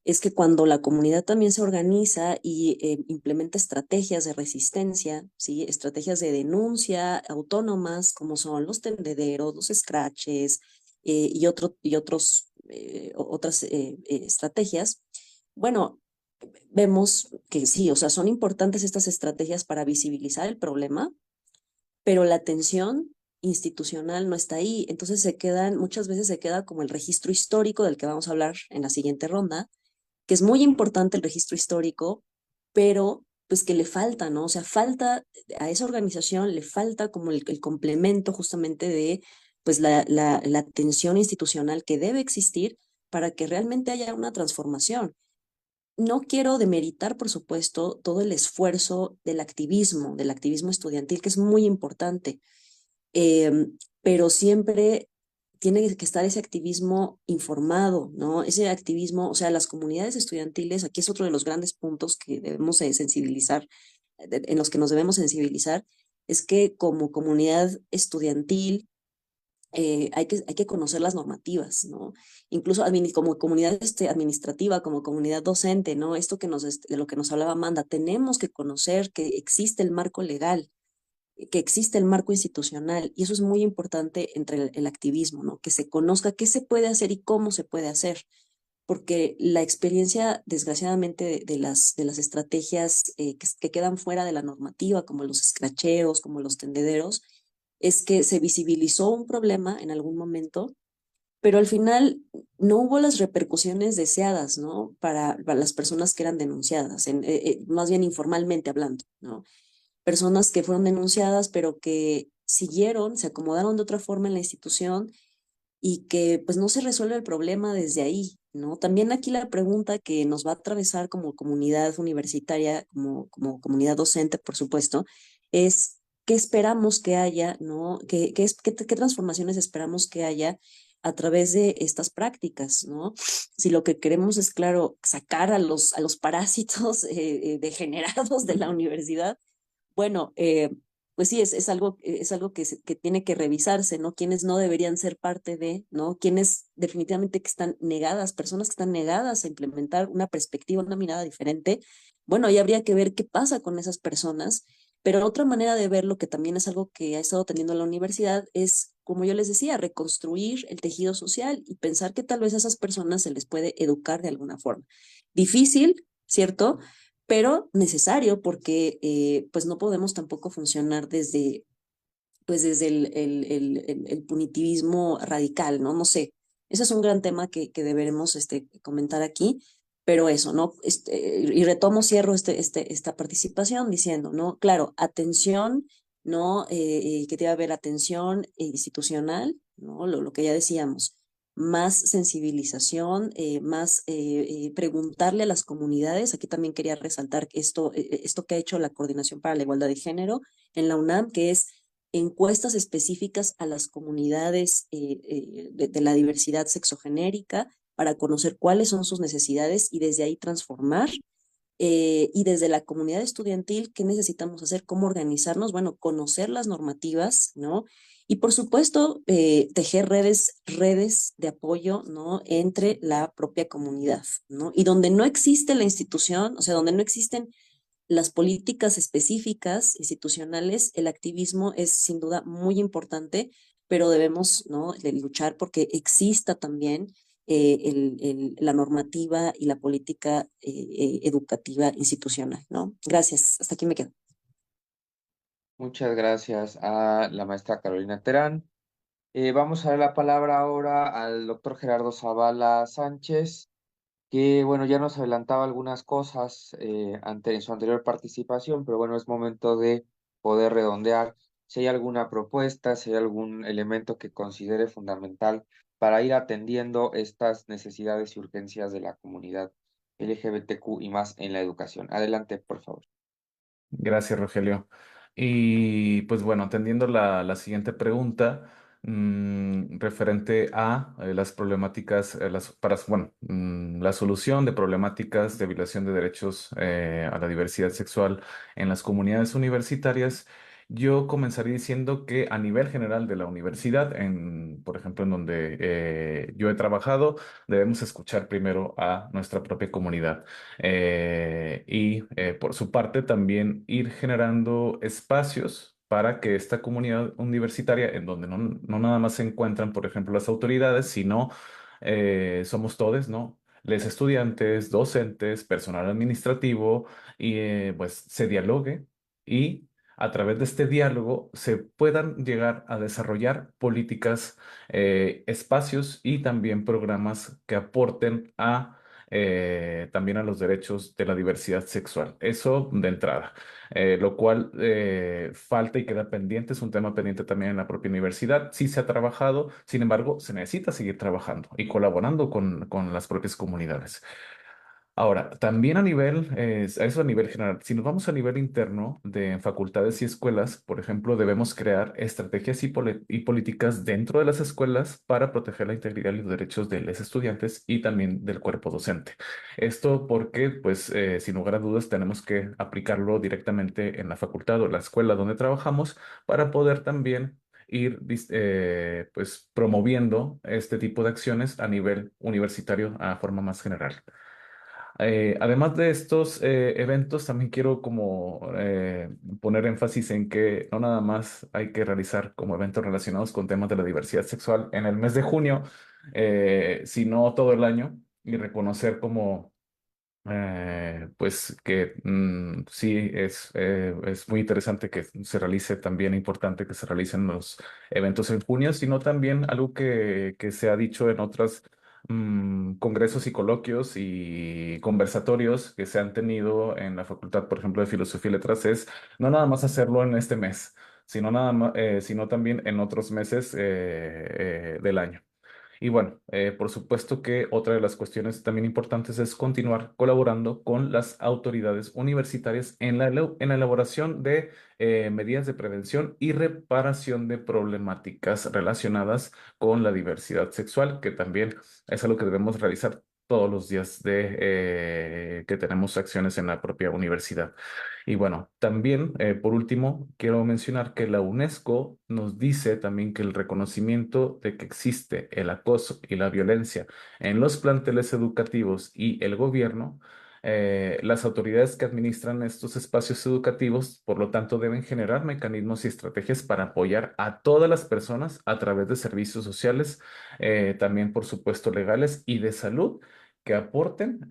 es que cuando la comunidad también se organiza y implementa estrategias de resistencia, ¿sí? Estrategias de denuncia autónomas, como son los tendederos, los scratches otras estrategias, bueno, vemos que sí, o sea, son importantes estas estrategias para visibilizar el problema, pero la atención institucional no está ahí. Entonces muchas veces se queda como el registro histórico del que vamos a hablar en la siguiente ronda, que es muy importante el registro histórico, pero pues que le falta, ¿no? O sea, falta a esa organización, le falta como el complemento justamente de pues la atención institucional que debe existir para que realmente haya una transformación. No quiero demeritar, por supuesto, todo el esfuerzo del activismo estudiantil, que es muy importante, pero siempre tiene que estar ese activismo informado, ¿no? Ese activismo, o sea, las comunidades estudiantiles, aquí es otro de los grandes puntos que debemos sensibilizar, en los que nos debemos sensibilizar, es que como comunidad estudiantil hay que conocer las normativas, ¿no? Incluso como comunidad administrativa, como comunidad docente, ¿no? Esto de lo que nos hablaba Amanda, tenemos que conocer que existe el marco legal, que existe el marco institucional, y eso es muy importante entre el activismo, ¿no? Que se conozca qué se puede hacer y cómo se puede hacer, porque la experiencia, desgraciadamente, de las estrategias que quedan fuera de la normativa, como los escracheos, como los tendederos, es que se visibilizó un problema en algún momento, pero al final no hubo las repercusiones deseadas, ¿no? Para las personas que eran denunciadas, más bien informalmente hablando, ¿no? Personas que fueron denunciadas, pero que siguieron, se acomodaron de otra forma en la institución y que pues no se resuelve el problema desde ahí, ¿no? También aquí la pregunta que nos va a atravesar como comunidad universitaria, como comunidad docente, por supuesto, es qué esperamos que haya, ¿no? ¿Qué transformaciones esperamos que haya a través de estas prácticas, ¿no? Si lo que queremos es, claro, sacar a los parásitos degenerados de la universidad, bueno, pues sí, es algo que tiene que revisarse, ¿no? Quienes no deberían ser parte de, ¿no? Quienes definitivamente que están negadas, personas que están negadas a implementar una perspectiva, una mirada diferente. Bueno, ahí habría que ver qué pasa con esas personas, pero otra manera de verlo, que también es algo que ha estado teniendo la universidad, es, como yo les decía, reconstruir el tejido social y pensar que tal vez a esas personas se les puede educar de alguna forma. Difícil, ¿cierto? Pero necesario porque pues no podemos tampoco funcionar desde, pues desde el punitivismo radical, ¿no? No sé, Ese es un gran tema que deberemos comentar aquí, pero eso, ¿no? Y retomo, cierro esta participación diciendo, ¿no? Claro, atención, ¿no? Que debe haber atención institucional, ¿no? Lo que ya decíamos, más sensibilización, más preguntarle a las comunidades. Aquí también quería resaltar esto que ha hecho la Coordinación para la Igualdad de Género en la UNAM, que es encuestas específicas a las comunidades de la diversidad sexogenérica para conocer cuáles son sus necesidades y desde ahí transformar. Y desde la comunidad estudiantil, ¿qué necesitamos hacer? ¿Cómo organizarnos? Bueno, conocer las normativas, ¿no? Y por supuesto, tejer redes de apoyo, ¿no? Entre la propia comunidad, ¿no? Y donde no existe la institución, o sea, donde no existen las políticas específicas institucionales, el activismo es sin duda muy importante, pero debemos, ¿no? de luchar porque exista también la normativa y la política educativa institucional, ¿no? Gracias, hasta aquí me quedo. Muchas gracias a la maestra Carolina Terán. Vamos a dar la palabra ahora al doctor Gerardo Zavala Sánchez, que bueno, ya nos adelantaba algunas cosas en su anterior participación, pero bueno, es momento de poder redondear si hay alguna propuesta, si hay algún elemento que considere fundamental para ir atendiendo estas necesidades y urgencias de la comunidad LGBTQ y más en la educación. Adelante, por favor. Gracias, Rogelio. Y pues bueno, atendiendo la siguiente pregunta, referente a las problemáticas, la solución de problemáticas de violación de derechos a la diversidad sexual en las comunidades universitarias, yo comenzaría diciendo que a nivel general de la universidad, por ejemplo, en donde yo he trabajado, debemos escuchar primero a nuestra propia comunidad y por su parte también ir generando espacios para que esta comunidad universitaria, en donde no nada más se encuentran, por ejemplo, las autoridades, sino somos todos, ¿no? Les estudiantes, docentes, personal administrativo, y pues se dialogue y a través de este diálogo se puedan llegar a desarrollar políticas, espacios y también programas que aporten también a los derechos de la diversidad sexual. Eso de entrada. Lo cual falta y queda pendiente, es un tema pendiente también en la propia universidad. Sí se ha trabajado, sin embargo, se necesita seguir trabajando y colaborando con las propias comunidades. Ahora, también eso a nivel general, si nos vamos a nivel interno de facultades y escuelas, por ejemplo, debemos crear estrategias y políticas dentro de las escuelas para proteger la integridad y los derechos de los estudiantes y también del cuerpo docente. Esto porque, pues, sin lugar a dudas, tenemos que aplicarlo directamente en la facultad o la escuela donde trabajamos para poder también pues, promoviendo este tipo de acciones a nivel universitario a forma más general. Además de estos eventos, también quiero como poner énfasis en que no nada más hay que realizar como eventos relacionados con temas de la diversidad sexual en el mes de junio, sino todo el año y reconocer como pues que sí es muy interesante que se realice también, importante que se realicen los eventos en junio, sino también algo que se ha dicho en otros congresos y coloquios y conversatorios que se han tenido en la Facultad, por ejemplo, de Filosofía y Letras, es no nada más hacerlo en este mes, sino también en otros meses del año. Y bueno, por supuesto que otra de las cuestiones también importantes es continuar colaborando con las autoridades universitarias en en la elaboración de medidas de prevención y reparación de problemáticas relacionadas con la diversidad sexual, que también es algo que debemos realizar todos los días que tenemos acciones en la propia universidad. Y bueno, también, por último, quiero mencionar que la UNESCO nos dice también que el reconocimiento de que existe el acoso y la violencia en los planteles educativos y el gobierno, las autoridades que administran estos espacios educativos, por lo tanto, deben generar mecanismos y estrategias para apoyar a todas las personas a través de servicios sociales, también, por supuesto, legales y de salud que aporten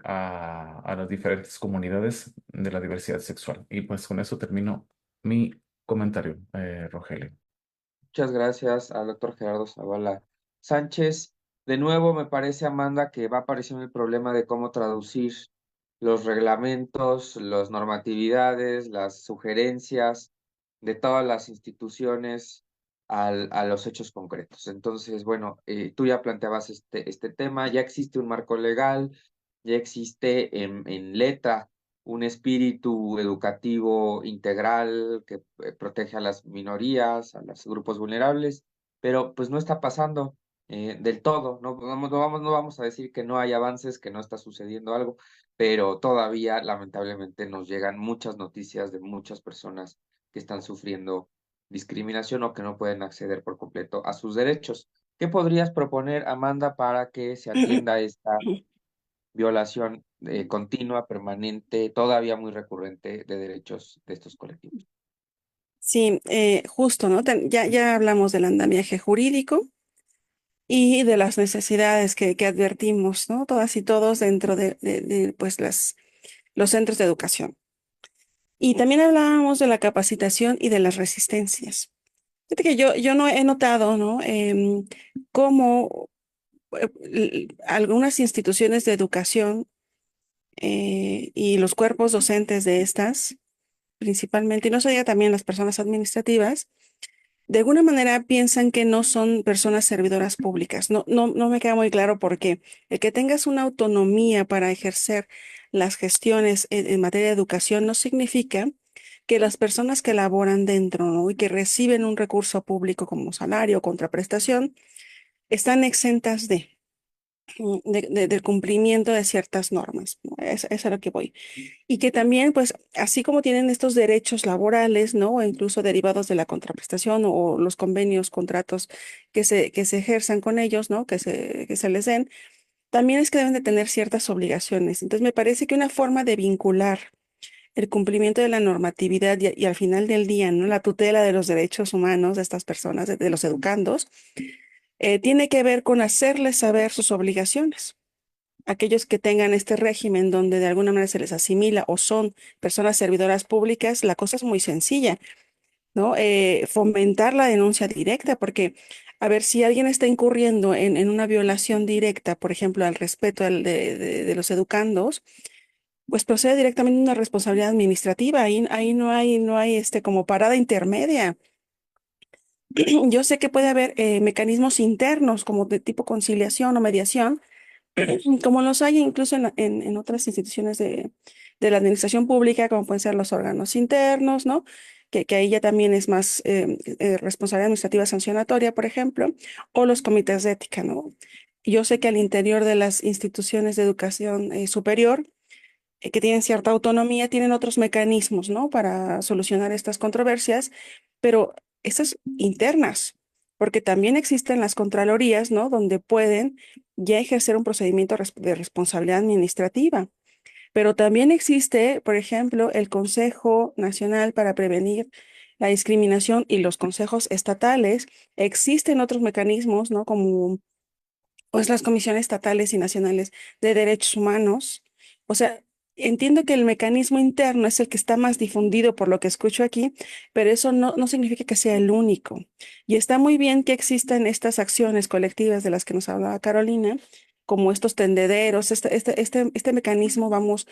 a las diferentes comunidades de la diversidad sexual. Y pues con eso termino mi comentario, Rogelio. Muchas gracias al doctor Gerardo Zavala Sánchez. de nuevo me parece, Amanda, que va apareciendo el problema de cómo traducir los reglamentos, las normatividades, las sugerencias de todas las instituciones a los hechos concretos. Entonces, bueno, tú ya planteabas este tema, ya existe un marco legal, ya existe en letra un espíritu educativo integral que protege a las minorías, a los grupos vulnerables, pero pues no está pasando del todo. No vamos a decir que no hay avances, que no está sucediendo algo, pero todavía lamentablemente nos llegan muchas noticias de muchas personas que están sufriendo discriminación o que no pueden acceder por completo a sus derechos. ¿Qué podrías proponer, Amanda, para que se atienda esta violación continua, permanente, todavía muy recurrente de derechos de estos colectivos? Sí, justo, ¿no? Ya hablamos del andamiaje jurídico y de las necesidades que advertimos, ¿no? Todas y todos dentro de, pues los centros de educación. Y también hablábamos de la capacitación y de las resistencias. Fíjate que yo no he notado, ¿no? Cómo algunas instituciones de educación y los cuerpos docentes de estas, principalmente, y no se diga también las personas administrativas, de alguna manera piensan que no son personas servidoras públicas. No me queda muy claro por qué. El que tengas una autonomía para ejercer las gestiones en materia de educación no significa que las personas que laboran dentro, ¿no? Y que reciben un recurso público como salario o contraprestación están exentas del cumplimiento de ciertas normas, ¿no? Es a lo que voy. Y que también, pues, así como tienen estos derechos laborales, ¿no? O incluso derivados de la contraprestación o los convenios, contratos que se ejerzan con ellos, ¿no? Que se les den, también es que deben de tener ciertas obligaciones. Entonces, me parece que una forma de vincular el cumplimiento de la normatividad y al final del día, ¿no? La tutela de los derechos humanos de estas personas, de los educandos, tiene que ver con hacerles saber sus obligaciones. Aquellos que tengan este régimen donde de alguna manera se les asimila o son personas servidoras públicas, la cosa es muy sencilla, ¿no? Fomentar la denuncia directa, porque a ver si alguien está incurriendo en una violación directa, por ejemplo, al respeto de los educandos, pues procede directamente una responsabilidad administrativa. Ahí no hay como parada intermedia. Yo sé que puede haber mecanismos internos como de tipo conciliación o mediación, como los hay incluso en otras instituciones de la administración pública, como pueden ser los órganos internos, ¿no? Que ahí ya también es más responsabilidad administrativa sancionatoria, por ejemplo, o los comités de ética, ¿no? Yo sé que al interior de las instituciones de educación superior, que tienen cierta autonomía, tienen otros mecanismos, ¿no? Para solucionar estas controversias, pero esas internas, porque también existen las contralorías, ¿no? Donde pueden ya ejercer un procedimiento de responsabilidad administrativa. Pero también existe, por ejemplo, el Consejo Nacional para Prevenir la Discriminación y los consejos estatales. Existen otros mecanismos, ¿no? Como pues las comisiones estatales y nacionales de derechos humanos. O sea, entiendo que el mecanismo interno es el que está más difundido por lo que escucho aquí, pero eso no significa que sea el único. Y está muy bien que existan estas acciones colectivas de las que nos hablaba Carolina, como estos tendederos, este mecanismo, vamos,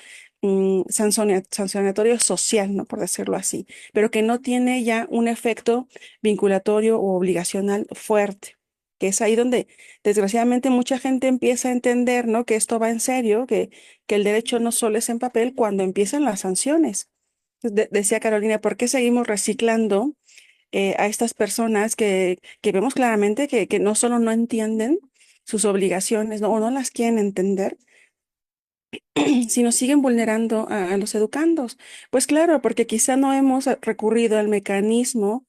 sancionatorio social, ¿no? Por decirlo así, pero que no tiene ya un efecto vinculatorio o obligacional fuerte, que es ahí donde desgraciadamente mucha gente empieza a entender, ¿no? Que esto va en serio, que el derecho no solo es en papel cuando empiezan las sanciones. Decía Carolina, ¿por qué seguimos reciclando a estas personas que vemos claramente que no solo no entienden sus obligaciones, ¿no? O no las quieren entender, sino siguen vulnerando a los educandos? Pues claro, porque quizá no hemos recurrido al mecanismo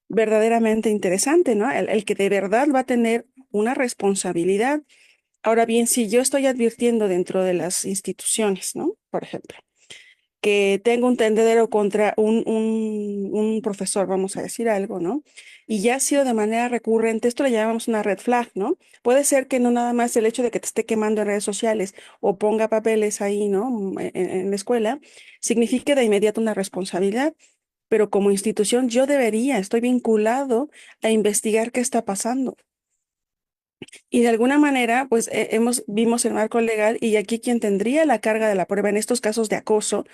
verdaderamente interesante, ¿no? El que de verdad va a tener una responsabilidad. Ahora bien, si yo estoy advirtiendo dentro de las instituciones, ¿no? Por ejemplo, que tengo un tendedero contra un profesor, vamos a decir algo, ¿no? Y ya ha sido de manera recurrente, esto le llamamos una red flag, ¿no? Puede ser que no nada más el hecho de que te esté quemando en redes sociales o ponga papeles ahí, ¿no? En la escuela, signifique de inmediato una responsabilidad, pero como institución yo estoy vinculado a investigar qué está pasando. Y de alguna manera, pues vimos el marco legal y aquí quien tendría la carga de la prueba en estos casos de acoso,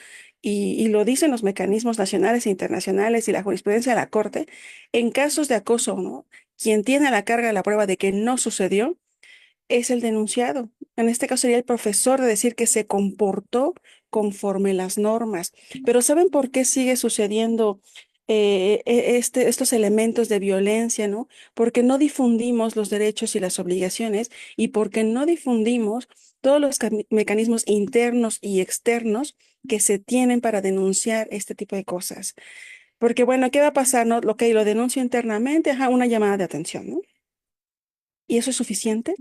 y lo dicen los mecanismos nacionales e internacionales y la jurisprudencia de la Corte, en casos de acoso, ¿no? Quien tiene la carga de la prueba de que no sucedió es el denunciado. En este caso sería el profesor de decir que se comportó conforme las normas. Pero ¿saben por qué sigue sucediendo estos elementos de violencia, ¿no? Porque no difundimos los derechos y las obligaciones y porque no difundimos todos los mecanismos internos y externos que se tienen para denunciar este tipo de cosas. Porque, bueno, ¿qué va a pasar, no? Lo que lo denuncio internamente, ajá, una llamada de atención, ¿no? ¿Y eso es suficiente?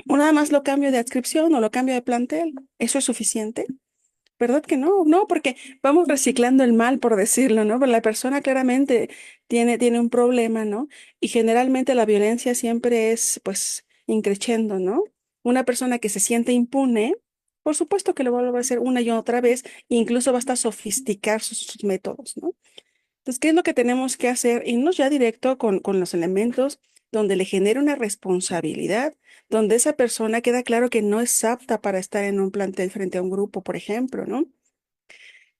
O nada más lo cambio de adscripción o lo cambio de plantel. ¿Eso es suficiente? ¿Verdad que no? No, porque vamos reciclando el mal, por decirlo, ¿no? Pero la persona claramente tiene un problema, ¿no? Y generalmente la violencia siempre es, pues, increciendo, ¿no? Una persona que se siente impune, por supuesto que lo va a volver a hacer una y otra vez, e incluso va hasta sofisticar sus métodos, ¿no? Entonces, ¿qué es lo que tenemos que hacer? Irnos ya directo con los elementos donde le genere una responsabilidad, donde esa persona queda claro que no es apta para estar en un plantel frente a un grupo, por ejemplo, ¿no?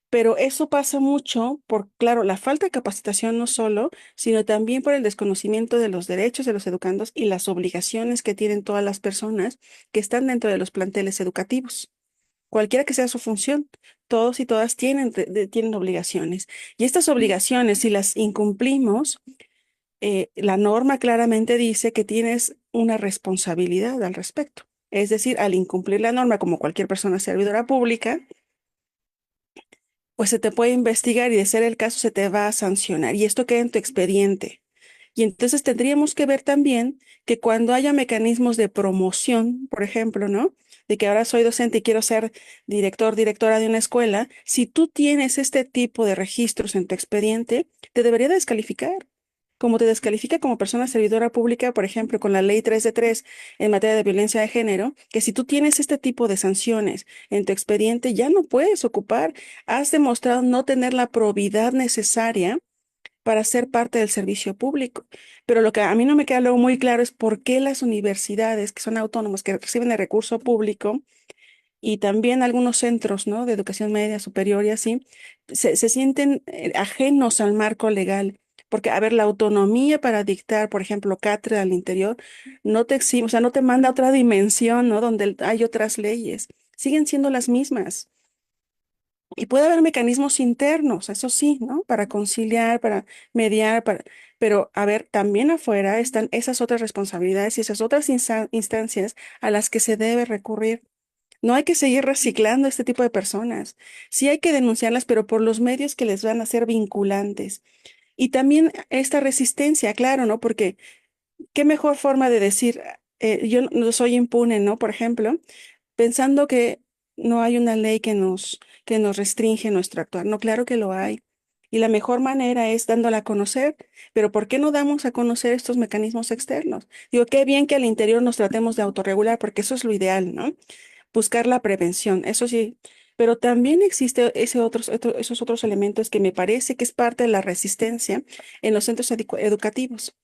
Pero eso pasa mucho por, claro, la falta de capacitación no solo, sino también por el desconocimiento de los derechos de los educandos y las obligaciones que tienen todas las personas que están dentro de los planteles educativos cualquiera que sea su función. Todos y todas tienen obligaciones. Y estas obligaciones, si las incumplimos, la norma claramente dice que tienes una responsabilidad al respecto. Es decir, al incumplir la norma, como cualquier persona servidora pública, pues se te puede investigar y de ser el caso se te va a sancionar. Y esto queda en tu expediente. Y entonces tendríamos que ver también que cuando haya mecanismos de promoción, por ejemplo, ¿no? De que ahora soy docente y quiero ser director, directora de una escuela, si tú tienes este tipo de registros en tu expediente, te debería descalificar. Como te descalifica como persona servidora pública, por ejemplo, con la ley 3 de 3 en materia de violencia de género, que si tú tienes este tipo de sanciones en tu expediente, ya no puedes ocupar. Has demostrado no tener la probidad necesaria para ser parte del servicio público. Pero lo que a mí no me queda luego muy claro es por qué las universidades que son autónomas, que reciben el recurso público, y también algunos centros, ¿no? de educación media superior y así, se sienten ajenos al marco legal. Porque, a ver, la autonomía para dictar, por ejemplo, cátedra al interior, no te exime, o sea, no te manda a otra dimensión, ¿no? Donde hay otras leyes. Siguen siendo las mismas. Y puede haber mecanismos internos, eso sí, ¿no? Para conciliar, para mediar, pero a ver, también afuera están esas otras responsabilidades y esas otras instancias a las que se debe recurrir. No hay que seguir reciclando este tipo de personas. Sí hay que denunciarlas, pero por los medios que les van a ser vinculantes. Y también esta resistencia, claro, ¿no? Porque qué mejor forma de decir, yo no soy impune, ¿no? Por ejemplo pensando que no hay una ley que nos restringe nuestro actuar. No, claro que lo hay. Y la mejor manera es dándola a conocer. Pero ¿por qué no damos a conocer estos mecanismos externos? Digo, qué bien que al interior nos tratemos de autorregular, porque eso es lo ideal, ¿no? Buscar la prevención, eso sí. Pero también existe esos otros elementos que me parece que es parte de la resistencia en los centros educativos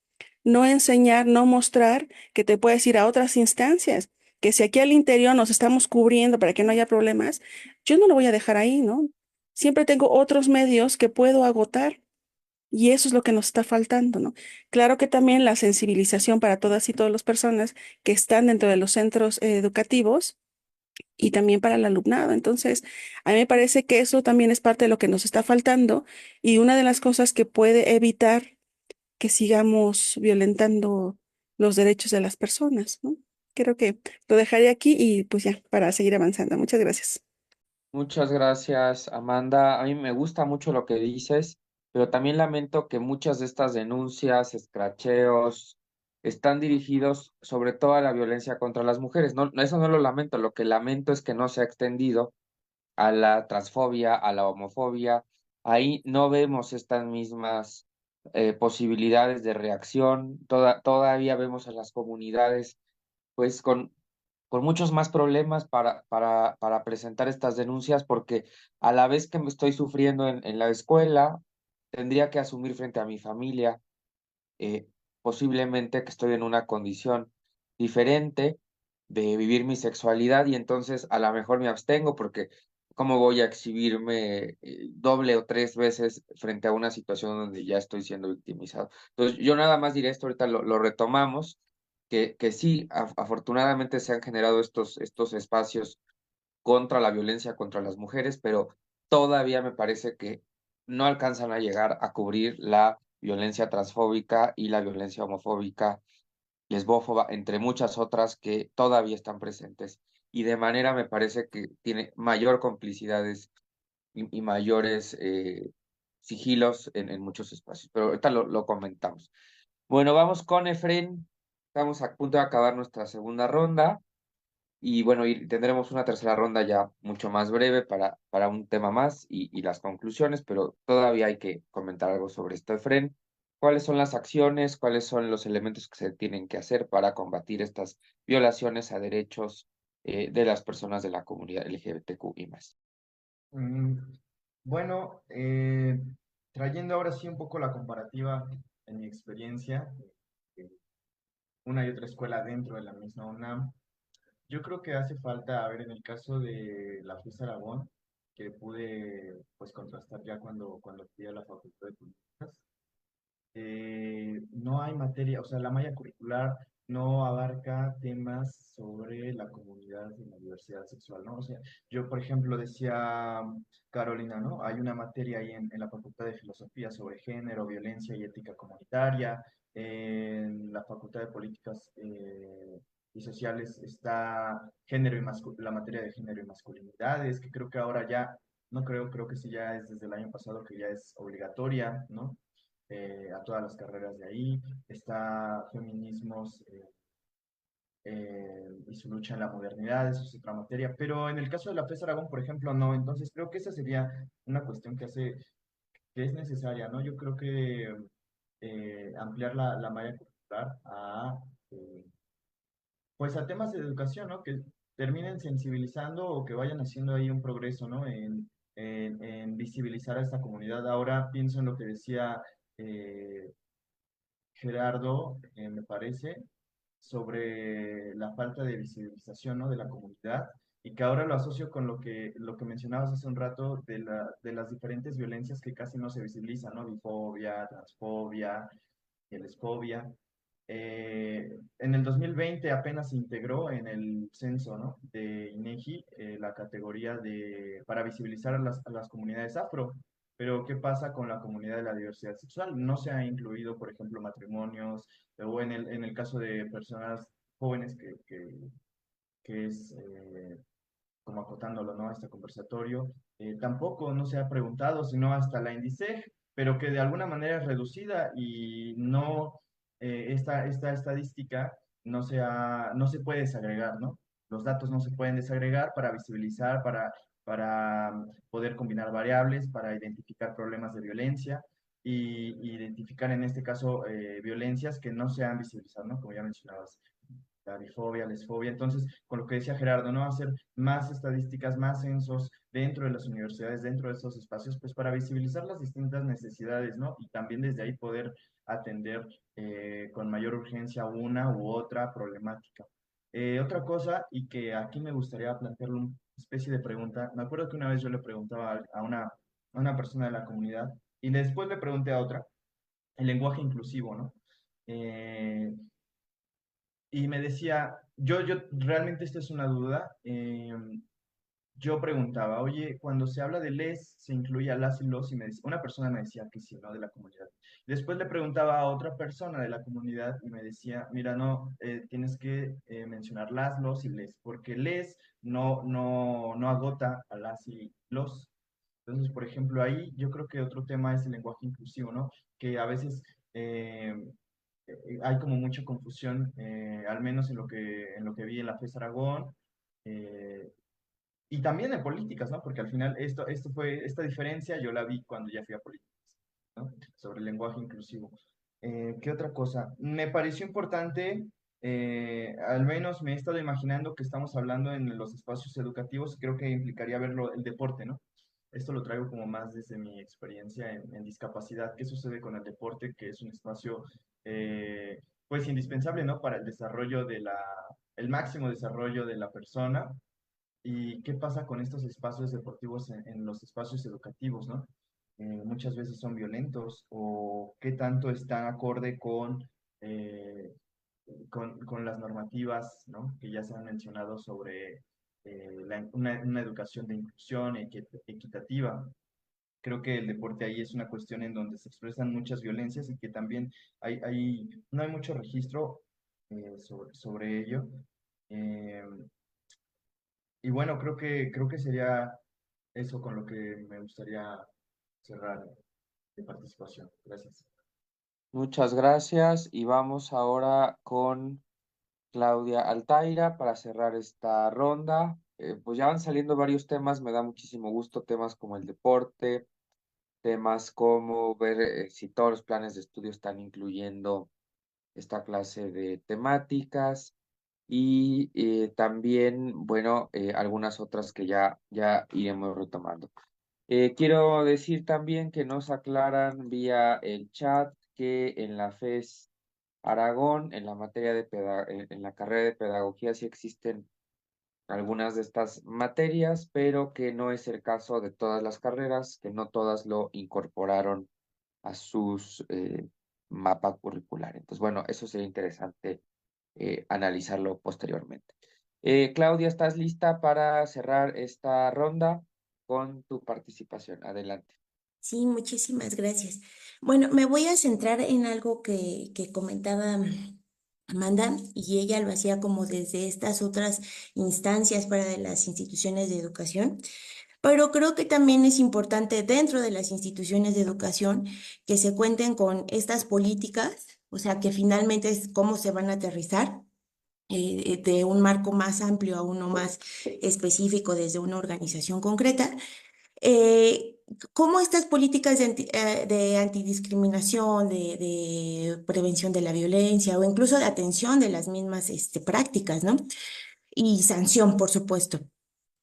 no enseñar, no mostrar que te puedes ir a otras instancias, que si aquí al interior nos estamos cubriendo para que no haya problemas, yo no lo voy a dejar ahí, ¿no? Siempre tengo otros medios que puedo agotar y eso es lo que nos está faltando, ¿no? Claro que también la sensibilización para todas y todas las personas que están dentro de los centros educativos y también para el alumnado. Entonces, a mí me parece que eso también es parte de lo que nos está faltando y una de las cosas que puede evitar que sigamos violentando los derechos de las personas, ¿no? Creo que lo dejaré aquí y pues ya, para seguir avanzando. Muchas gracias. Muchas gracias, Amanda. A mí me gusta mucho lo que dices, pero también lamento que muchas de estas denuncias, escracheos, están dirigidos sobre todo a la violencia contra las mujeres. No, eso no lo lamento, lo que lamento es que no se ha extendido a la transfobia, a la homofobia. Ahí no vemos estas mismas posibilidades de reacción. Todavía vemos a las comunidades pues con muchos más problemas para presentar estas denuncias, porque a la vez que me estoy sufriendo en la escuela, tendría que asumir frente a mi familia, eh, posiblemente que estoy en una condición. diferente de vivir mi sexualidad y entonces a lo mejor me abstengo porque ¿cómo voy a exhibirme doble o tres veces frente a una situación donde ya estoy siendo victimizado? Entonces yo nada más diré esto, ahorita lo retomamos, que sí, afortunadamente se han generado estos espacios contra la violencia contra las mujeres, pero todavía me parece que no alcanzan a llegar a cubrir la violencia transfóbica y la violencia homofóbica, lesbófoba, entre muchas otras que todavía están presentes. Y de manera me parece que tiene mayor complicidades y mayores sigilos en muchos espacios. Pero ahorita lo comentamos. Bueno, vamos con Efren. Estamos a punto de acabar nuestra segunda ronda. Y bueno, y tendremos una tercera ronda ya mucho más breve para un tema más y las conclusiones, pero todavía hay que comentar algo sobre esto, Efren. ¿Cuáles son las acciones, cuáles son los elementos que se tienen que hacer para combatir estas violaciones a derechos de las personas de la comunidad LGBTQ y más? Mm, Bueno, trayendo ahora sí un poco la comparativa en mi experiencia, eh, una y otra escuela dentro de la misma UNAM, yo creo que hace falta, a ver, en el caso de la FES Aragón, que pude pues contrastar ya cuando fui a la Facultad de Políticas, no hay materia, o sea, la malla curricular no abarca temas sobre la comunidad y la diversidad sexual, ¿no? O sea, yo, por ejemplo, decía Carolina, ¿no? Hay una materia ahí en la Facultad de Filosofía sobre género, violencia y ética comunitaria. En la Facultad de Políticas y Sociales está género y la materia de género y masculinidades, que creo que ahora ya, no creo, creo que sí ya es desde el año pasado que ya es obligatoria, ¿no? A todas las carreras de ahí. Está feminismos y su lucha en la modernidad, eso es otra materia. Pero en el caso de la FES Aragón, por ejemplo, no. Entonces creo que esa sería una cuestión que es necesaria, ¿no? Yo creo que ampliar la malla curricular eh, pues a temas de educación, ¿no? Que terminen sensibilizando o que vayan haciendo ahí un progreso, ¿no? En visibilizar a esta comunidad. Ahora pienso en lo que decía eh, Gerardo, me parece, sobre la falta de visibilización, ¿no? De la comunidad y que ahora lo asocio con lo que mencionabas hace un rato de las diferentes violencias que casi no se visibilizan, ¿no? Bifobia, transfobia, lesfobia. En el 2020 apenas se integró en el censo, ¿no? De INEGI la categoría para visibilizar a las comunidades afro. Pero ¿qué pasa con la comunidad de la diversidad sexual? No se ha incluido, por ejemplo, matrimonios o en el caso de personas jóvenes que es como acotándolo, ¿no? A este conversatorio, tampoco no se ha preguntado, sino hasta la INDICEG, pero que de alguna manera es reducida y no, esta estadística no se puede desagregar, ¿no? Los datos no se pueden desagregar para visibilizar, para poder combinar variables, para identificar problemas de violencia y identificar en este caso violencias que no se han visibilizado, ¿no? Como ya mencionabas, la bifobia, lesfobia. Entonces, con lo que decía Gerardo, ¿no? Hacer más estadísticas, más censos dentro de las universidades, dentro de estos espacios, pues para visibilizar las distintas necesidades, ¿no? Y también desde ahí poder atender con mayor urgencia una u otra problemática. Otra cosa, y que aquí me gustaría plantearle una especie de pregunta, me acuerdo que una vez yo le preguntaba a una persona de la comunidad y después le pregunté a otra, el lenguaje inclusivo, ¿no? Y me decía, yo realmente esta es una duda. Yo preguntaba, oye, cuando se habla de les, ¿se incluye a las y los? Y una persona me decía que sí, ¿no? De la comunidad. Después le preguntaba a otra persona de la comunidad y me decía, mira, no, tienes que mencionar las, los y les, porque les no agota a las y los. Entonces, por ejemplo, ahí yo creo que otro tema es el lenguaje inclusivo, ¿no? Que a veces eh, hay como mucha confusión, al menos en lo que vi en la FES Aragón, eh, y también en políticas, ¿no? Porque al final esta diferencia yo la vi cuando ya fui a políticas, ¿no? Sobre el lenguaje inclusivo. ¿Qué otra cosa? Me pareció importante, al menos me he estado imaginando que estamos hablando en los espacios educativos, creo que implicaría verlo el deporte, ¿no? Esto lo traigo como más desde mi experiencia en discapacidad. ¿Qué sucede con el deporte? Que es un espacio, eh, pues indispensable, ¿no? Para el desarrollo el máximo desarrollo de la persona. ¿Y qué pasa con estos espacios deportivos en los espacios educativos, ¿no? Muchas veces son violentos o qué tanto están acorde eh, con las normativas, ¿no? Que ya se han mencionado sobre una educación de inclusión equitativa. Creo que el deporte ahí es una cuestión en donde se expresan muchas violencias y que también no hay mucho registro sobre ello. Eh, y bueno, creo que sería eso con lo que me gustaría cerrar de participación. Gracias. Muchas gracias y vamos ahora con Claudia Altaira para cerrar esta ronda. Pues ya van saliendo varios temas, me da muchísimo gusto, temas como el deporte, temas como ver si todos los planes de estudio están incluyendo esta clase de temáticas y también, bueno, algunas otras que ya iremos retomando. Quiero decir también que nos aclaran vía el chat que en la FES Aragón, en la materia de en la carrera de pedagogía sí existen algunas de estas materias, pero que no es el caso de todas las carreras, que no todas lo incorporaron a sus mapa curricular. Entonces, bueno, eso sería interesante analizarlo posteriormente. Claudia, ¿estás lista para cerrar esta ronda con tu participación? Adelante. Sí, muchísimas gracias. Bueno, me voy a centrar en algo que comentaba Amanda, y ella lo hacía como desde estas otras instancias para de las instituciones de educación, pero creo que también es importante dentro de las instituciones de educación que se cuenten con estas políticas, o sea, que finalmente es cómo se van a aterrizar de un marco más amplio a uno más específico desde una organización concreta. eh, Cómo estas políticas de antidiscriminación, de prevención de la violencia o incluso de atención de las mismas prácticas, ¿no? Y sanción, por supuesto.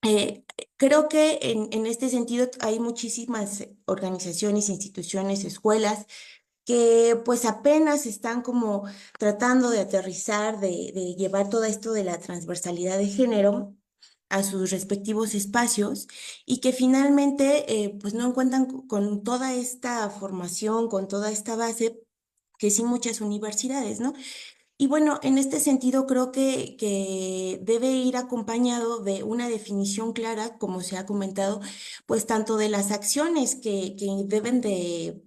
Eh, Creo que en este sentido hay muchísimas organizaciones, instituciones, escuelas que pues apenas están como tratando de aterrizar, de llevar todo esto de la transversalidad de género a sus respectivos espacios y que finalmente pues no encuentran con toda esta formación, con toda esta base que sí muchas universidades, ¿no? Y bueno, en este sentido creo que debe ir acompañado de una definición clara, como se ha comentado, pues tanto de las acciones que deben de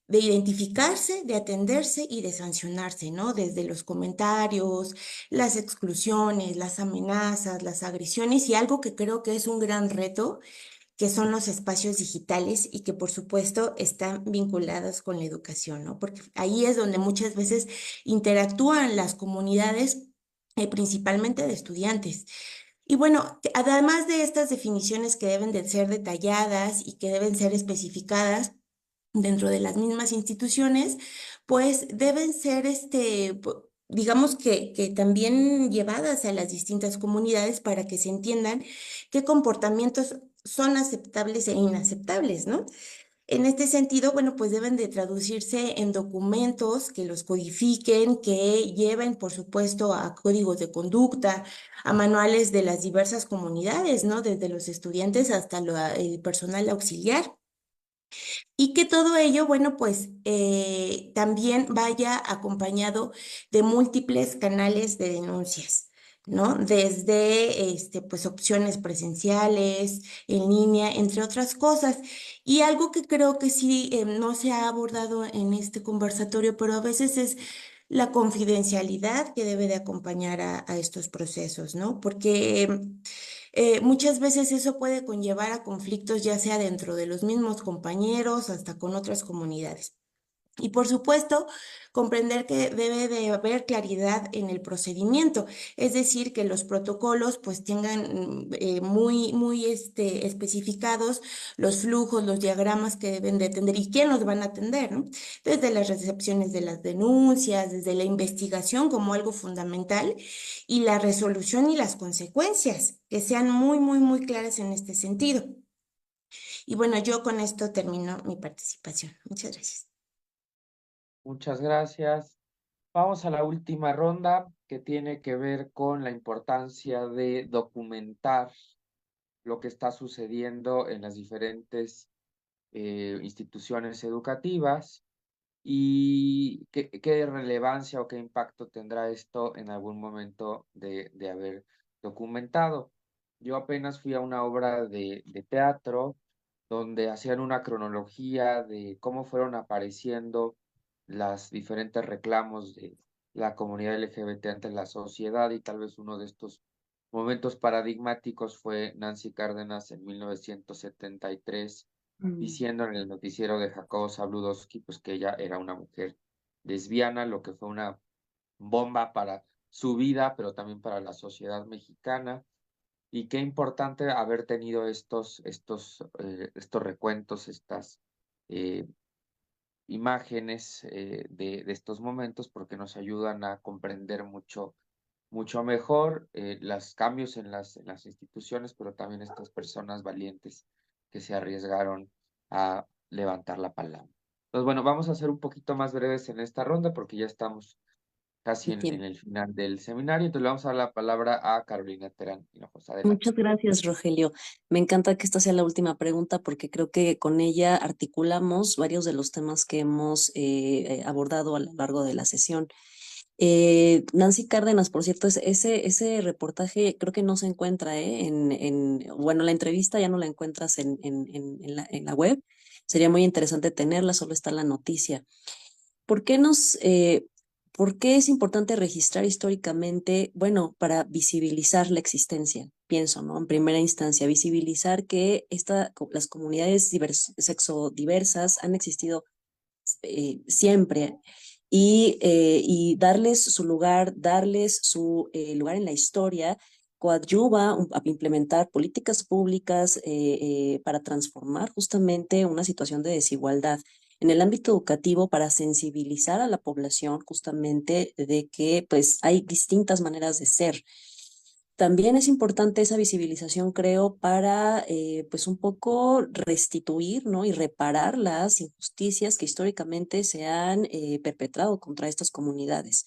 identificarse, de atenderse y de sancionarse, ¿no? Desde los comentarios, las exclusiones, las amenazas, las agresiones y algo que creo que es un gran reto, que son los espacios digitales y que por supuesto están vinculados con la educación, ¿no? Porque ahí es donde muchas veces interactúan las comunidades, principalmente de estudiantes. Y bueno, además de estas definiciones que deben de ser detalladas y que deben ser especificadas, dentro de las mismas instituciones, pues deben ser, digamos que también llevadas a las distintas comunidades para que se entiendan qué comportamientos son aceptables e inaceptables, ¿no? En este sentido, bueno, pues deben de traducirse en documentos que los codifiquen, que lleven, por supuesto, a códigos de conducta, a manuales de las diversas comunidades, ¿no? Desde los estudiantes hasta el personal auxiliar. Y que todo ello, bueno, pues también vaya acompañado de múltiples canales de denuncias, ¿no? Desde, pues, opciones presenciales, en línea, entre otras cosas. Y algo que creo que sí no se ha abordado en este conversatorio, pero a veces es la confidencialidad que debe de acompañar a estos procesos, ¿no? Porque muchas veces eso puede conllevar a conflictos, ya sea dentro de los mismos compañeros, hasta con otras comunidades. Y por supuesto, comprender que debe de haber claridad en el procedimiento, es decir, que los protocolos pues tengan muy especificados los flujos, los diagramas que deben de atender y quién los van a atender, ¿no? Desde las recepciones de las denuncias, desde la investigación como algo fundamental y la resolución y las consecuencias, que sean muy claras en este sentido. Y bueno, yo con esto termino mi participación. Muchas gracias. Muchas gracias. Vamos a la última ronda que tiene que ver con la importancia de documentar lo que está sucediendo en las diferentes instituciones educativas y qué relevancia o qué impacto tendrá esto en algún momento de haber documentado. Yo apenas fui a una obra de teatro donde hacían una cronología de cómo fueron apareciendo las diferentes reclamos de la comunidad LGBT ante la sociedad, y tal vez uno de estos momentos paradigmáticos fue Nancy Cárdenas en 1973 diciendo en el noticiero de Jacobo Zabludovsky pues que ella era una mujer lesbiana, lo que fue una bomba para su vida, pero también para la sociedad mexicana. Y qué importante haber tenido estos recuentos, estas eh, imágenes de estos momentos, porque nos ayudan a comprender mucho mejor los cambios en las instituciones, pero también estas personas valientes que se arriesgaron a levantar la palabra. Entonces, bueno, vamos a ser un poquito más breves en esta ronda porque ya estamos casi El en tiempo. el final del seminario. Entonces, le vamos a dar la palabra a Carolina Terán Hinojosa. Adelante. Muchas gracias, Rogelio. Me encanta que esta sea la última pregunta porque creo que con ella articulamos varios de los temas que hemos abordado a lo largo de la sesión. Nancy Cárdenas, por cierto, ese reportaje creo que no se encuentra bueno, la entrevista ya no la encuentras en la web. Sería muy interesante tenerla, solo está la noticia. ¿Por qué por qué es importante registrar históricamente? Bueno, para visibilizar la existencia, pienso, ¿no? En primera instancia, visibilizar que las comunidades sexodiversas han existido siempre y darles su lugar, darles su lugar en la historia, coadyuva a implementar políticas públicas para transformar justamente una situación de desigualdad en el ámbito educativo para sensibilizar a la población justamente de que pues hay distintas maneras de ser. También es importante esa visibilización, creo, para pues un poco restituir, ¿no? Y reparar las injusticias que históricamente se han perpetrado contra estas comunidades.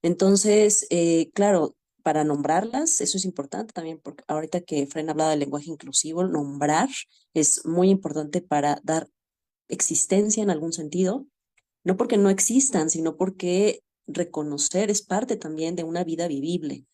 Entonces, claro, para nombrarlas, eso es importante también, porque ahorita que Fren hablaba del lenguaje inclusivo, nombrar es muy importante para dar existencia en algún sentido, no porque no existan, sino porque reconocer es parte también de una vida vivible.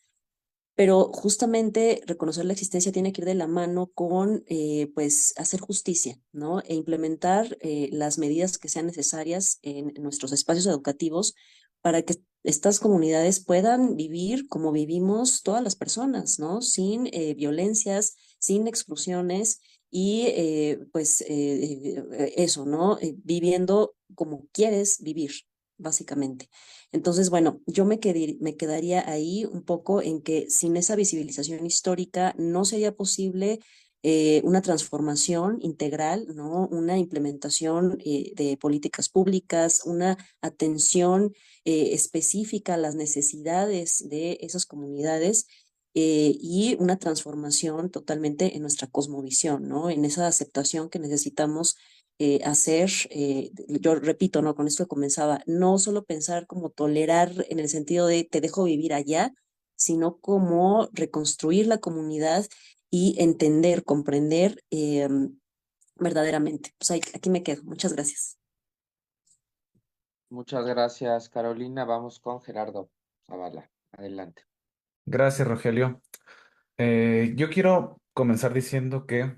Pero justamente reconocer la existencia tiene que ir de la mano con, pues, hacer justicia, ¿no? E implementar las medidas que sean necesarias en nuestros espacios educativos para que estas comunidades puedan vivir como vivimos todas las personas, ¿no? Sin violencias, sin exclusiones y, pues, eso, ¿no? Viviendo como quieres vivir, básicamente. Entonces, bueno, yo me quedaría ahí un poco en que sin esa visibilización histórica no sería posible una transformación integral, ¿no? Una implementación de políticas públicas, una atención específica a las necesidades de esas comunidades y una transformación totalmente en nuestra cosmovisión, ¿no? En esa aceptación que necesitamos hacer, yo repito, ¿no? Con esto que comenzaba, no solo pensar como tolerar en el sentido de te dejo vivir allá, sino como reconstruir la comunidad y entender, comprender verdaderamente. Pues aquí me quedo. Muchas gracias. Muchas gracias, Carolina. Vamos con Gerardo Zavala. Adelante. Gracias, Rogelio. Yo quiero comenzar diciendo que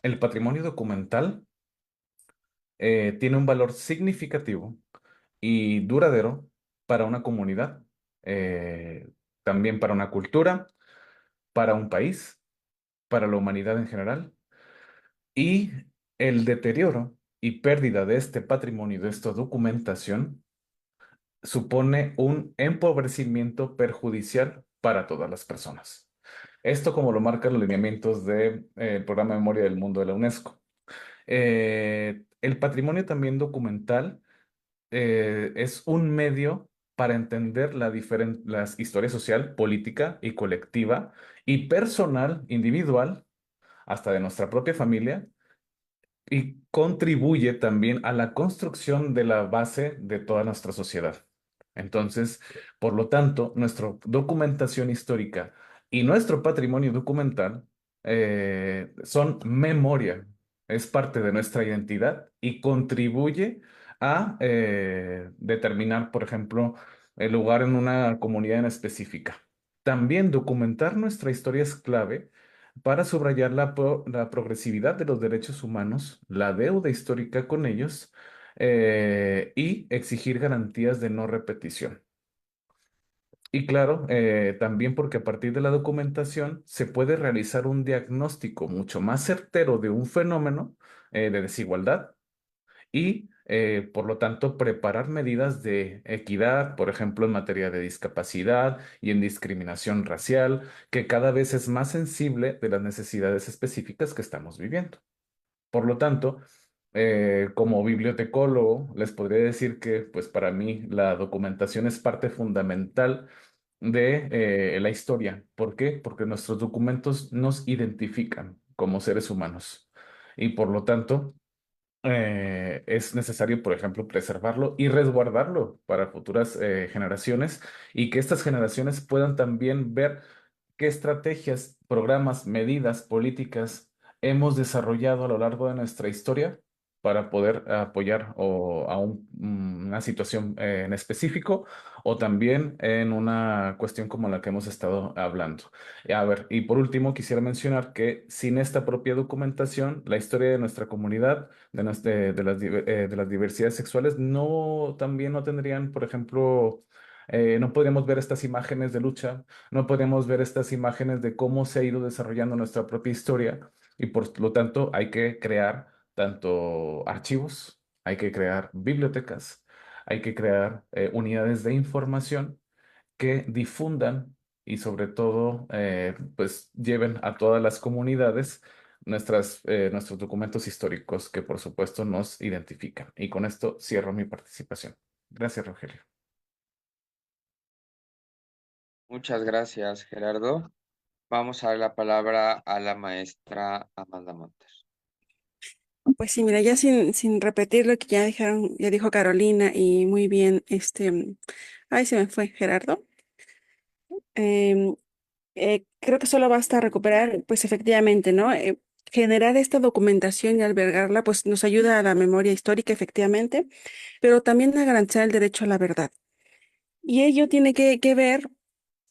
el patrimonio documental tiene un valor significativo y duradero para una comunidad, eh, también para una cultura, para un país, para la humanidad en general. Y el deterioro y pérdida de este patrimonio, de esta documentación, supone un empobrecimiento perjudicial para todas las personas. Esto como lo marcan los lineamientos del Programa de Memoria del Mundo de la UNESCO. El patrimonio también documental es un medio para entender la historia social, política y colectiva y personal, individual, hasta de nuestra propia familia, y contribuye también a la construcción de la base de toda nuestra sociedad. Entonces, por lo tanto, nuestra documentación histórica y nuestro patrimonio documental son memoria, es parte de nuestra identidad y contribuye a determinar, por ejemplo, el lugar en una comunidad en específica. También documentar nuestra historia es clave para subrayar la progresividad de los derechos humanos, la deuda histórica con ellos y exigir garantías de no repetición. Y claro, también porque a partir de la documentación se puede realizar un diagnóstico mucho más certero de un fenómeno de desigualdad y, por lo tanto, preparar medidas de equidad, por ejemplo, en materia de discapacidad y en discriminación racial, que cada vez es más sensible de las necesidades específicas que estamos viviendo. Por lo tanto, como bibliotecólogo, les podría decir que, pues para mí, la documentación es parte fundamental de la historia. ¿Por qué? Porque nuestros documentos nos identifican como seres humanos y por lo tanto es necesario, por ejemplo, preservarlo y resguardarlo para futuras generaciones y que estas generaciones puedan también ver qué estrategias, programas, medidas, políticas hemos desarrollado a lo largo de nuestra historia para poder apoyar una situación en específico o también en una cuestión como la que hemos estado hablando. A ver, y por último, quisiera mencionar que sin esta propia documentación, la historia de nuestra comunidad, de las diversidades sexuales, también no tendrían, por ejemplo, no podríamos ver estas imágenes de lucha, no podemos ver estas imágenes de cómo se ha ido desarrollando nuestra propia historia y por lo tanto hay que crear tanto archivos, hay que crear bibliotecas, hay que crear unidades de información que difundan y sobre todo pues lleven a todas las comunidades nuestros documentos históricos que por supuesto nos identifican. Y con esto cierro mi participación. Gracias, Rogelio. Muchas gracias, Gerardo. Vamos a dar la palabra a la maestra Amanda Montes. Pues sí, mira, ya sin repetir lo que ya dijeron, ya dijo Carolina y muy bien, ay, se me fue Gerardo. Em, Creo que solo basta recuperar, pues efectivamente, ¿no? Generar esta documentación y albergarla, pues nos ayuda a la memoria histórica, efectivamente, pero también a garantizar el derecho a la verdad. Y ello tiene que ver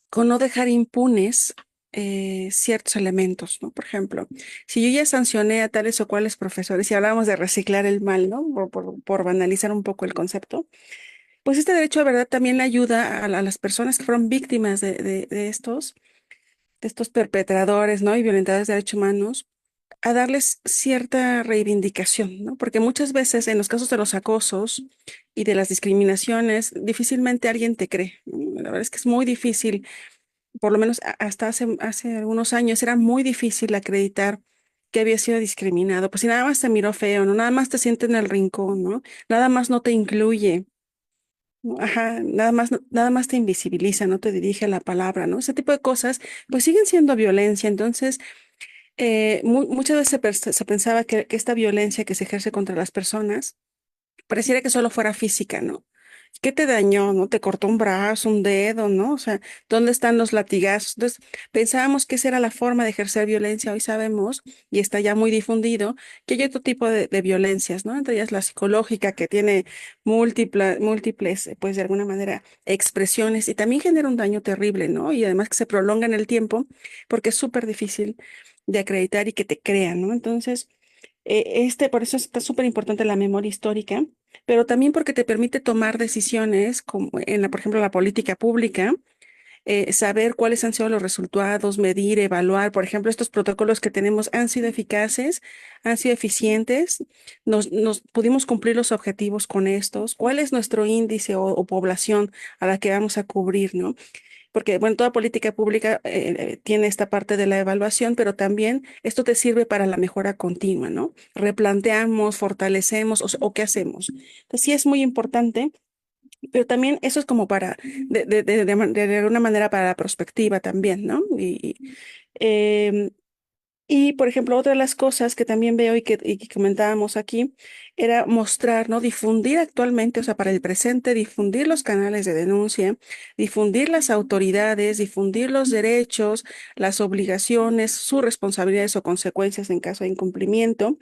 con no dejar impunes ciertos elementos, ¿no? Por ejemplo, si yo ya sancioné a tales o cuales profesores, y hablábamos de reciclar el mal, ¿no? Por banalizar un poco el concepto, pues este derecho a verdad también le ayuda a las personas que fueron víctimas de estos perpetradores, ¿no? Y violentadores de derechos humanos, a darles cierta reivindicación, ¿no? Porque muchas veces en los casos de los acosos y de las discriminaciones, difícilmente alguien te cree, ¿no? La verdad es que es muy difícil, por lo menos hasta hace algunos años, era muy difícil acreditar que había sido discriminado. Pues si nada más te miró feo, ¿no? Nada más te siente en el rincón, ¿no? Nada más no te incluye. ¿No? Ajá, nada más te invisibiliza, no te dirige la palabra, ¿no? Ese tipo de cosas, pues siguen siendo violencia. Entonces, muchas veces se pensaba que esta violencia que se ejerce contra las personas pareciera que solo fuera física, ¿no? ¿Qué te dañó? ¿No? Te cortó un brazo, un dedo, ¿no? O sea, ¿dónde están los latigazos? Entonces, pensábamos que esa era la forma de ejercer violencia. Hoy sabemos, y está ya muy difundido, que hay otro tipo de violencias, ¿no? Entre ellas la psicológica, que tiene múltiples, pues de alguna manera, expresiones y también genera un daño terrible, ¿no? Y además que se prolonga en el tiempo, porque es súper difícil de acreditar y que te crean, ¿no? Entonces, por eso está súper importante la memoria histórica, pero también porque te permite tomar decisiones, como por ejemplo, la política pública, saber cuáles han sido los resultados, medir, evaluar. Por ejemplo, estos protocolos que tenemos han sido eficaces, han sido eficientes, nos pudimos cumplir los objetivos con estos, cuál es nuestro índice o población a la que vamos a cubrir, ¿no? Porque, bueno, toda política pública tiene esta parte de la evaluación, pero también esto te sirve para la mejora continua, ¿no? Replanteamos, fortalecemos o qué hacemos. Entonces, sí es muy importante, pero también eso es como para, de alguna manera para la prospectiva también, ¿no? Em, Y, por ejemplo, otra de las cosas que también veo y que comentábamos aquí era mostrar, ¿no? Difundir actualmente, o sea, para el presente, difundir los canales de denuncia, difundir las autoridades, difundir los derechos, las obligaciones, sus responsabilidades o consecuencias en caso de incumplimiento.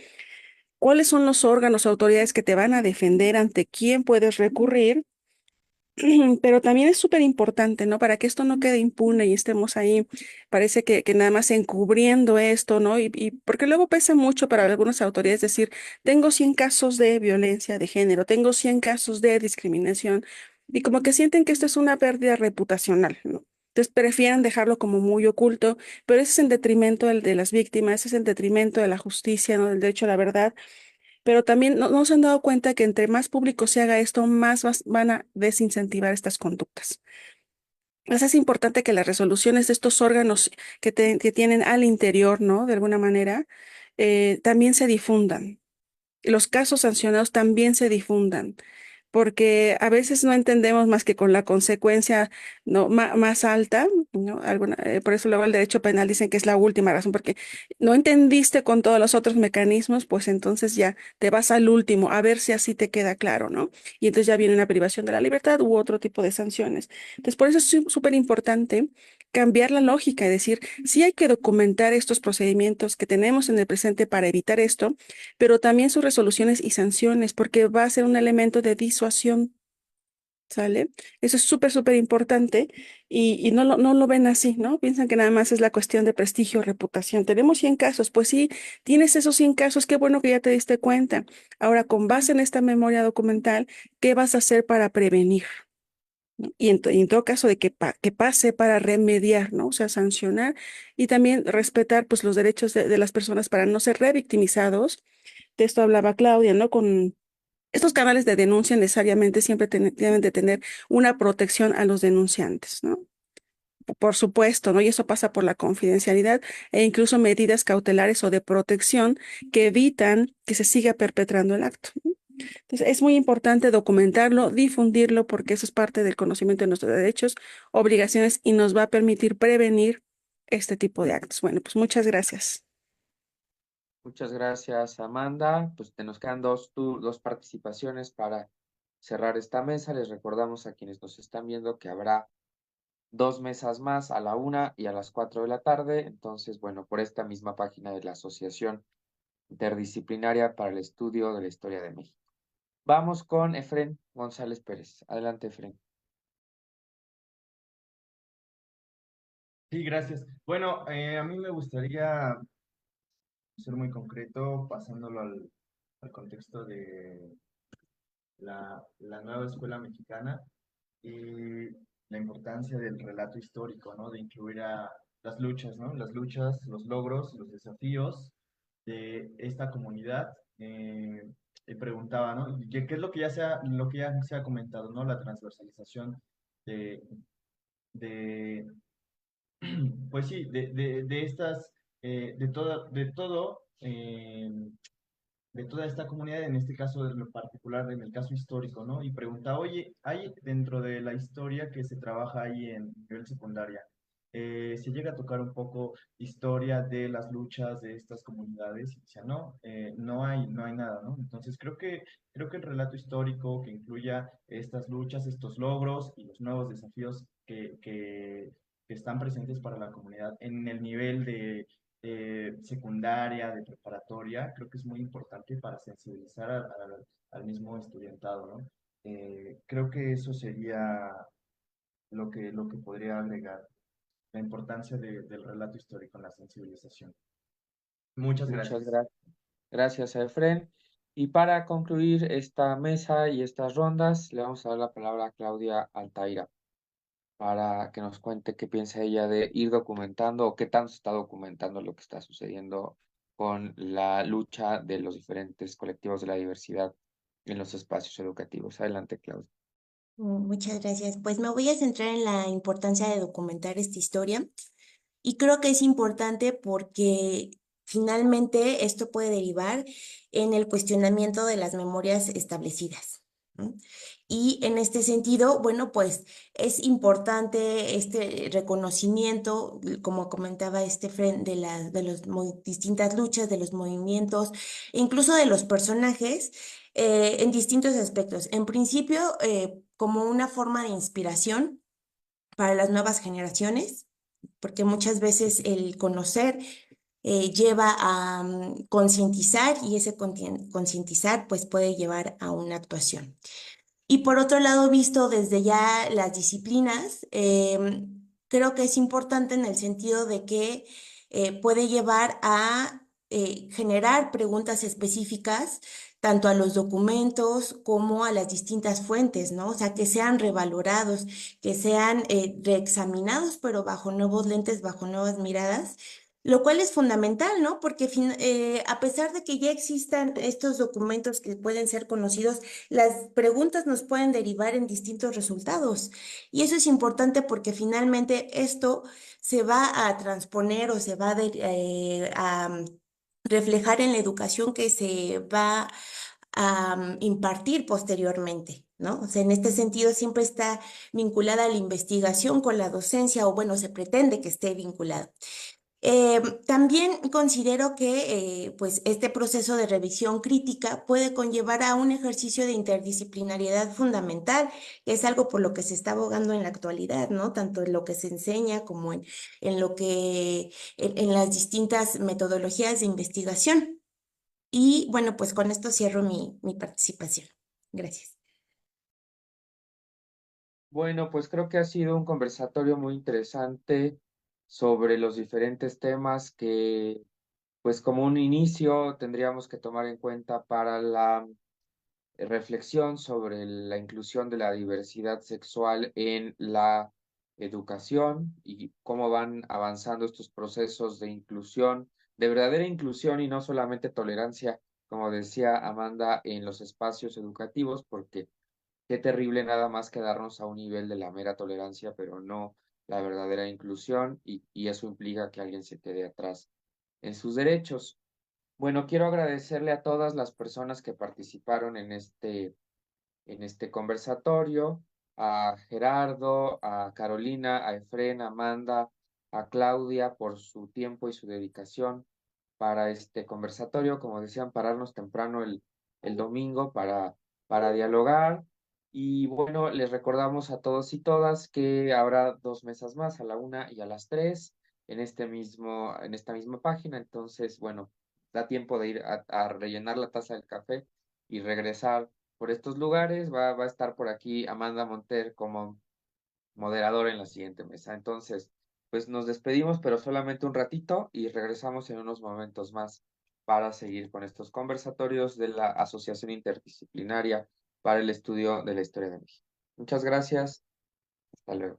¿Cuáles son los órganos o autoridades que te van a defender, ante quién puedes recurrir? Pero también es súper importante, ¿no? Para que esto no quede impune y estemos ahí, parece que nada más encubriendo esto, ¿no? Y porque luego pesa mucho para algunas autoridades decir, tengo 100 casos de violencia de género, tengo 100 casos de discriminación, y como que sienten que esto es una pérdida reputacional, ¿no? Entonces prefieren dejarlo como muy oculto, pero ese es en detrimento de las víctimas, ese es en detrimento de la justicia, ¿no? Del derecho a la verdad. Pero también no se han dado cuenta que entre más público se haga esto, más van a desincentivar estas conductas. Entonces es importante que las resoluciones de estos órganos que tienen al interior, ¿no? De alguna manera, también se difundan. Los casos sancionados también se difundan, porque a veces no entendemos más que con la consecuencia, ¿no? Más alta, ¿no? Por eso luego el derecho penal dicen que es la última razón, porque no entendiste con todos los otros mecanismos, pues entonces ya te vas al último, a ver si así te queda claro, ¿no? Y entonces ya viene una privación de la libertad u otro tipo de sanciones. Entonces, por eso es súper importante cambiar la lógica y decir, sí hay que documentar estos procedimientos que tenemos en el presente para evitar esto, pero también sus resoluciones y sanciones, porque va a ser un elemento de disuasión, ¿sale? Eso es súper importante y no lo ven así, ¿no? Piensan que nada más es la cuestión de prestigio, reputación. Tenemos 100 casos, pues sí, tienes esos 100 casos, qué bueno que ya te diste cuenta. Ahora, con base en esta memoria documental, ¿qué vas a hacer para prevenir? ¿No? Y en todo caso de que pase para remediar, ¿no? O sea, sancionar y también respetar pues los derechos de las personas para no ser revictimizados. De esto hablaba Claudia, ¿no? Con estos canales de denuncia necesariamente siempre deben de tener una protección a los denunciantes, ¿no? Por supuesto, ¿no? Y eso pasa por la confidencialidad e incluso medidas cautelares o de protección que evitan que se siga perpetrando el acto, ¿no? Entonces, es muy importante documentarlo, difundirlo, porque eso es parte del conocimiento de nuestros derechos, obligaciones y nos va a permitir prevenir este tipo de actos. Bueno, pues muchas gracias. Muchas gracias, Amanda. Pues te nos quedan dos participaciones para cerrar esta mesa. Les recordamos a quienes nos están viendo que habrá 2 mesas más, a la 1 y a las 4 de la tarde. Entonces, bueno, por esta misma página de la Asociación Interdisciplinaria para el Estudio de la Historia de México. Vamos con Efrén González Pérez. Adelante, Efrén. Sí, gracias. Bueno, a mí me gustaría ser muy concreto, pasándolo al contexto de la nueva escuela mexicana y la importancia del relato histórico, ¿no? De incluir a las luchas, ¿no? Las luchas, los logros, los desafíos de esta comunidad. Y preguntaba, ¿no? ¿Qué es lo que ya se ha comentado, ¿no? La transversalización de, de pues sí, de estas, de toda esta comunidad, en este caso en lo particular, en el caso histórico, ¿no? Y pregunta, oye, ¿hay dentro de la historia que se trabaja ahí en nivel secundaria, se llega a tocar un poco historia de las luchas de estas comunidades? Y decía, no, no hay nada, ¿no? Entonces creo que el relato histórico que incluya estas luchas, estos logros y los nuevos desafíos que están presentes para la comunidad en el nivel de secundaria, de preparatoria, creo que es muy importante para sensibilizar al mismo estudiantado, ¿no? Creo que eso sería lo que podría agregar, la importancia del relato histórico en la sensibilización. Muchas Muchas gracias. gracias. Gracias, Efrén. Y para concluir esta mesa y estas rondas, le vamos a dar la palabra a Claudia Altaira para que nos cuente qué piensa ella de ir documentando o qué tanto se está documentando lo que está sucediendo con la lucha de los diferentes colectivos de la diversidad en los espacios educativos. Adelante, Claudia. Muchas gracias. Pues me voy a centrar en la importancia de documentar esta historia y creo que es importante porque finalmente esto puede derivar en el cuestionamiento de las memorias establecidas, ¿no? Y en este sentido, bueno, pues es importante este reconocimiento, como comentaba Fren, de las distintas luchas, de los movimientos, e incluso de los personajes en distintos aspectos. En principio, como una forma de inspiración para las nuevas generaciones, porque muchas veces el conocer lleva a concientizar y ese concientizar pues puede llevar a una actuación. Y por otro lado, visto desde ya las disciplinas, creo que es importante en el sentido de que puede llevar a generar preguntas específicas tanto a los documentos como a las distintas fuentes, ¿no? O sea, que sean revalorados, que sean reexaminados, pero bajo nuevos lentes, bajo nuevas miradas. Lo cual es fundamental, ¿no? Porque a pesar de que ya existan estos documentos que pueden ser conocidos, las preguntas nos pueden derivar en distintos resultados. Y eso es importante porque finalmente esto se va a transponer o se va a reflejar en la educación que se va a impartir posteriormente, ¿no? O sea, en este sentido siempre está vinculada la investigación con la docencia, o bueno, se pretende que esté vinculada. También considero que pues este proceso de revisión crítica puede conllevar a un ejercicio de interdisciplinariedad fundamental, que es algo por lo que se está abogando en la actualidad, ¿no? Tanto en lo que se enseña como en lo que, en las distintas metodologías de investigación. Y bueno, pues con esto cierro mi participación. Gracias. Bueno, pues creo que ha sido un conversatorio muy interesante sobre los diferentes temas que, pues como un inicio, tendríamos que tomar en cuenta para la reflexión sobre la inclusión de la diversidad sexual en la educación y cómo van avanzando estos procesos de inclusión, de verdadera inclusión y no solamente tolerancia, como decía Amanda, en los espacios educativos, porque qué terrible nada más quedarnos a un nivel de la mera tolerancia, pero no la verdadera inclusión y eso implica que alguien se quede atrás en sus derechos. Bueno, quiero agradecerle a todas las personas que participaron en este conversatorio, a Gerardo, a Carolina, a Efren, a Amanda, a Claudia por su tiempo y su dedicación para este conversatorio, como decían, pararnos temprano el domingo para dialogar. Y bueno, les recordamos a todos y todas que habrá 2 mesas más, a la 1 y a las 3, en esta misma página. Entonces, bueno, da tiempo de ir a rellenar la taza del café y regresar por estos lugares. Va a estar por aquí Amanda Monter como moderadora en la siguiente mesa. Entonces, pues nos despedimos, pero solamente un ratito y regresamos en unos momentos más para seguir con estos conversatorios de la Asociación Interdisciplinaria para el Estudio de la Historia de México. Muchas gracias. Hasta luego.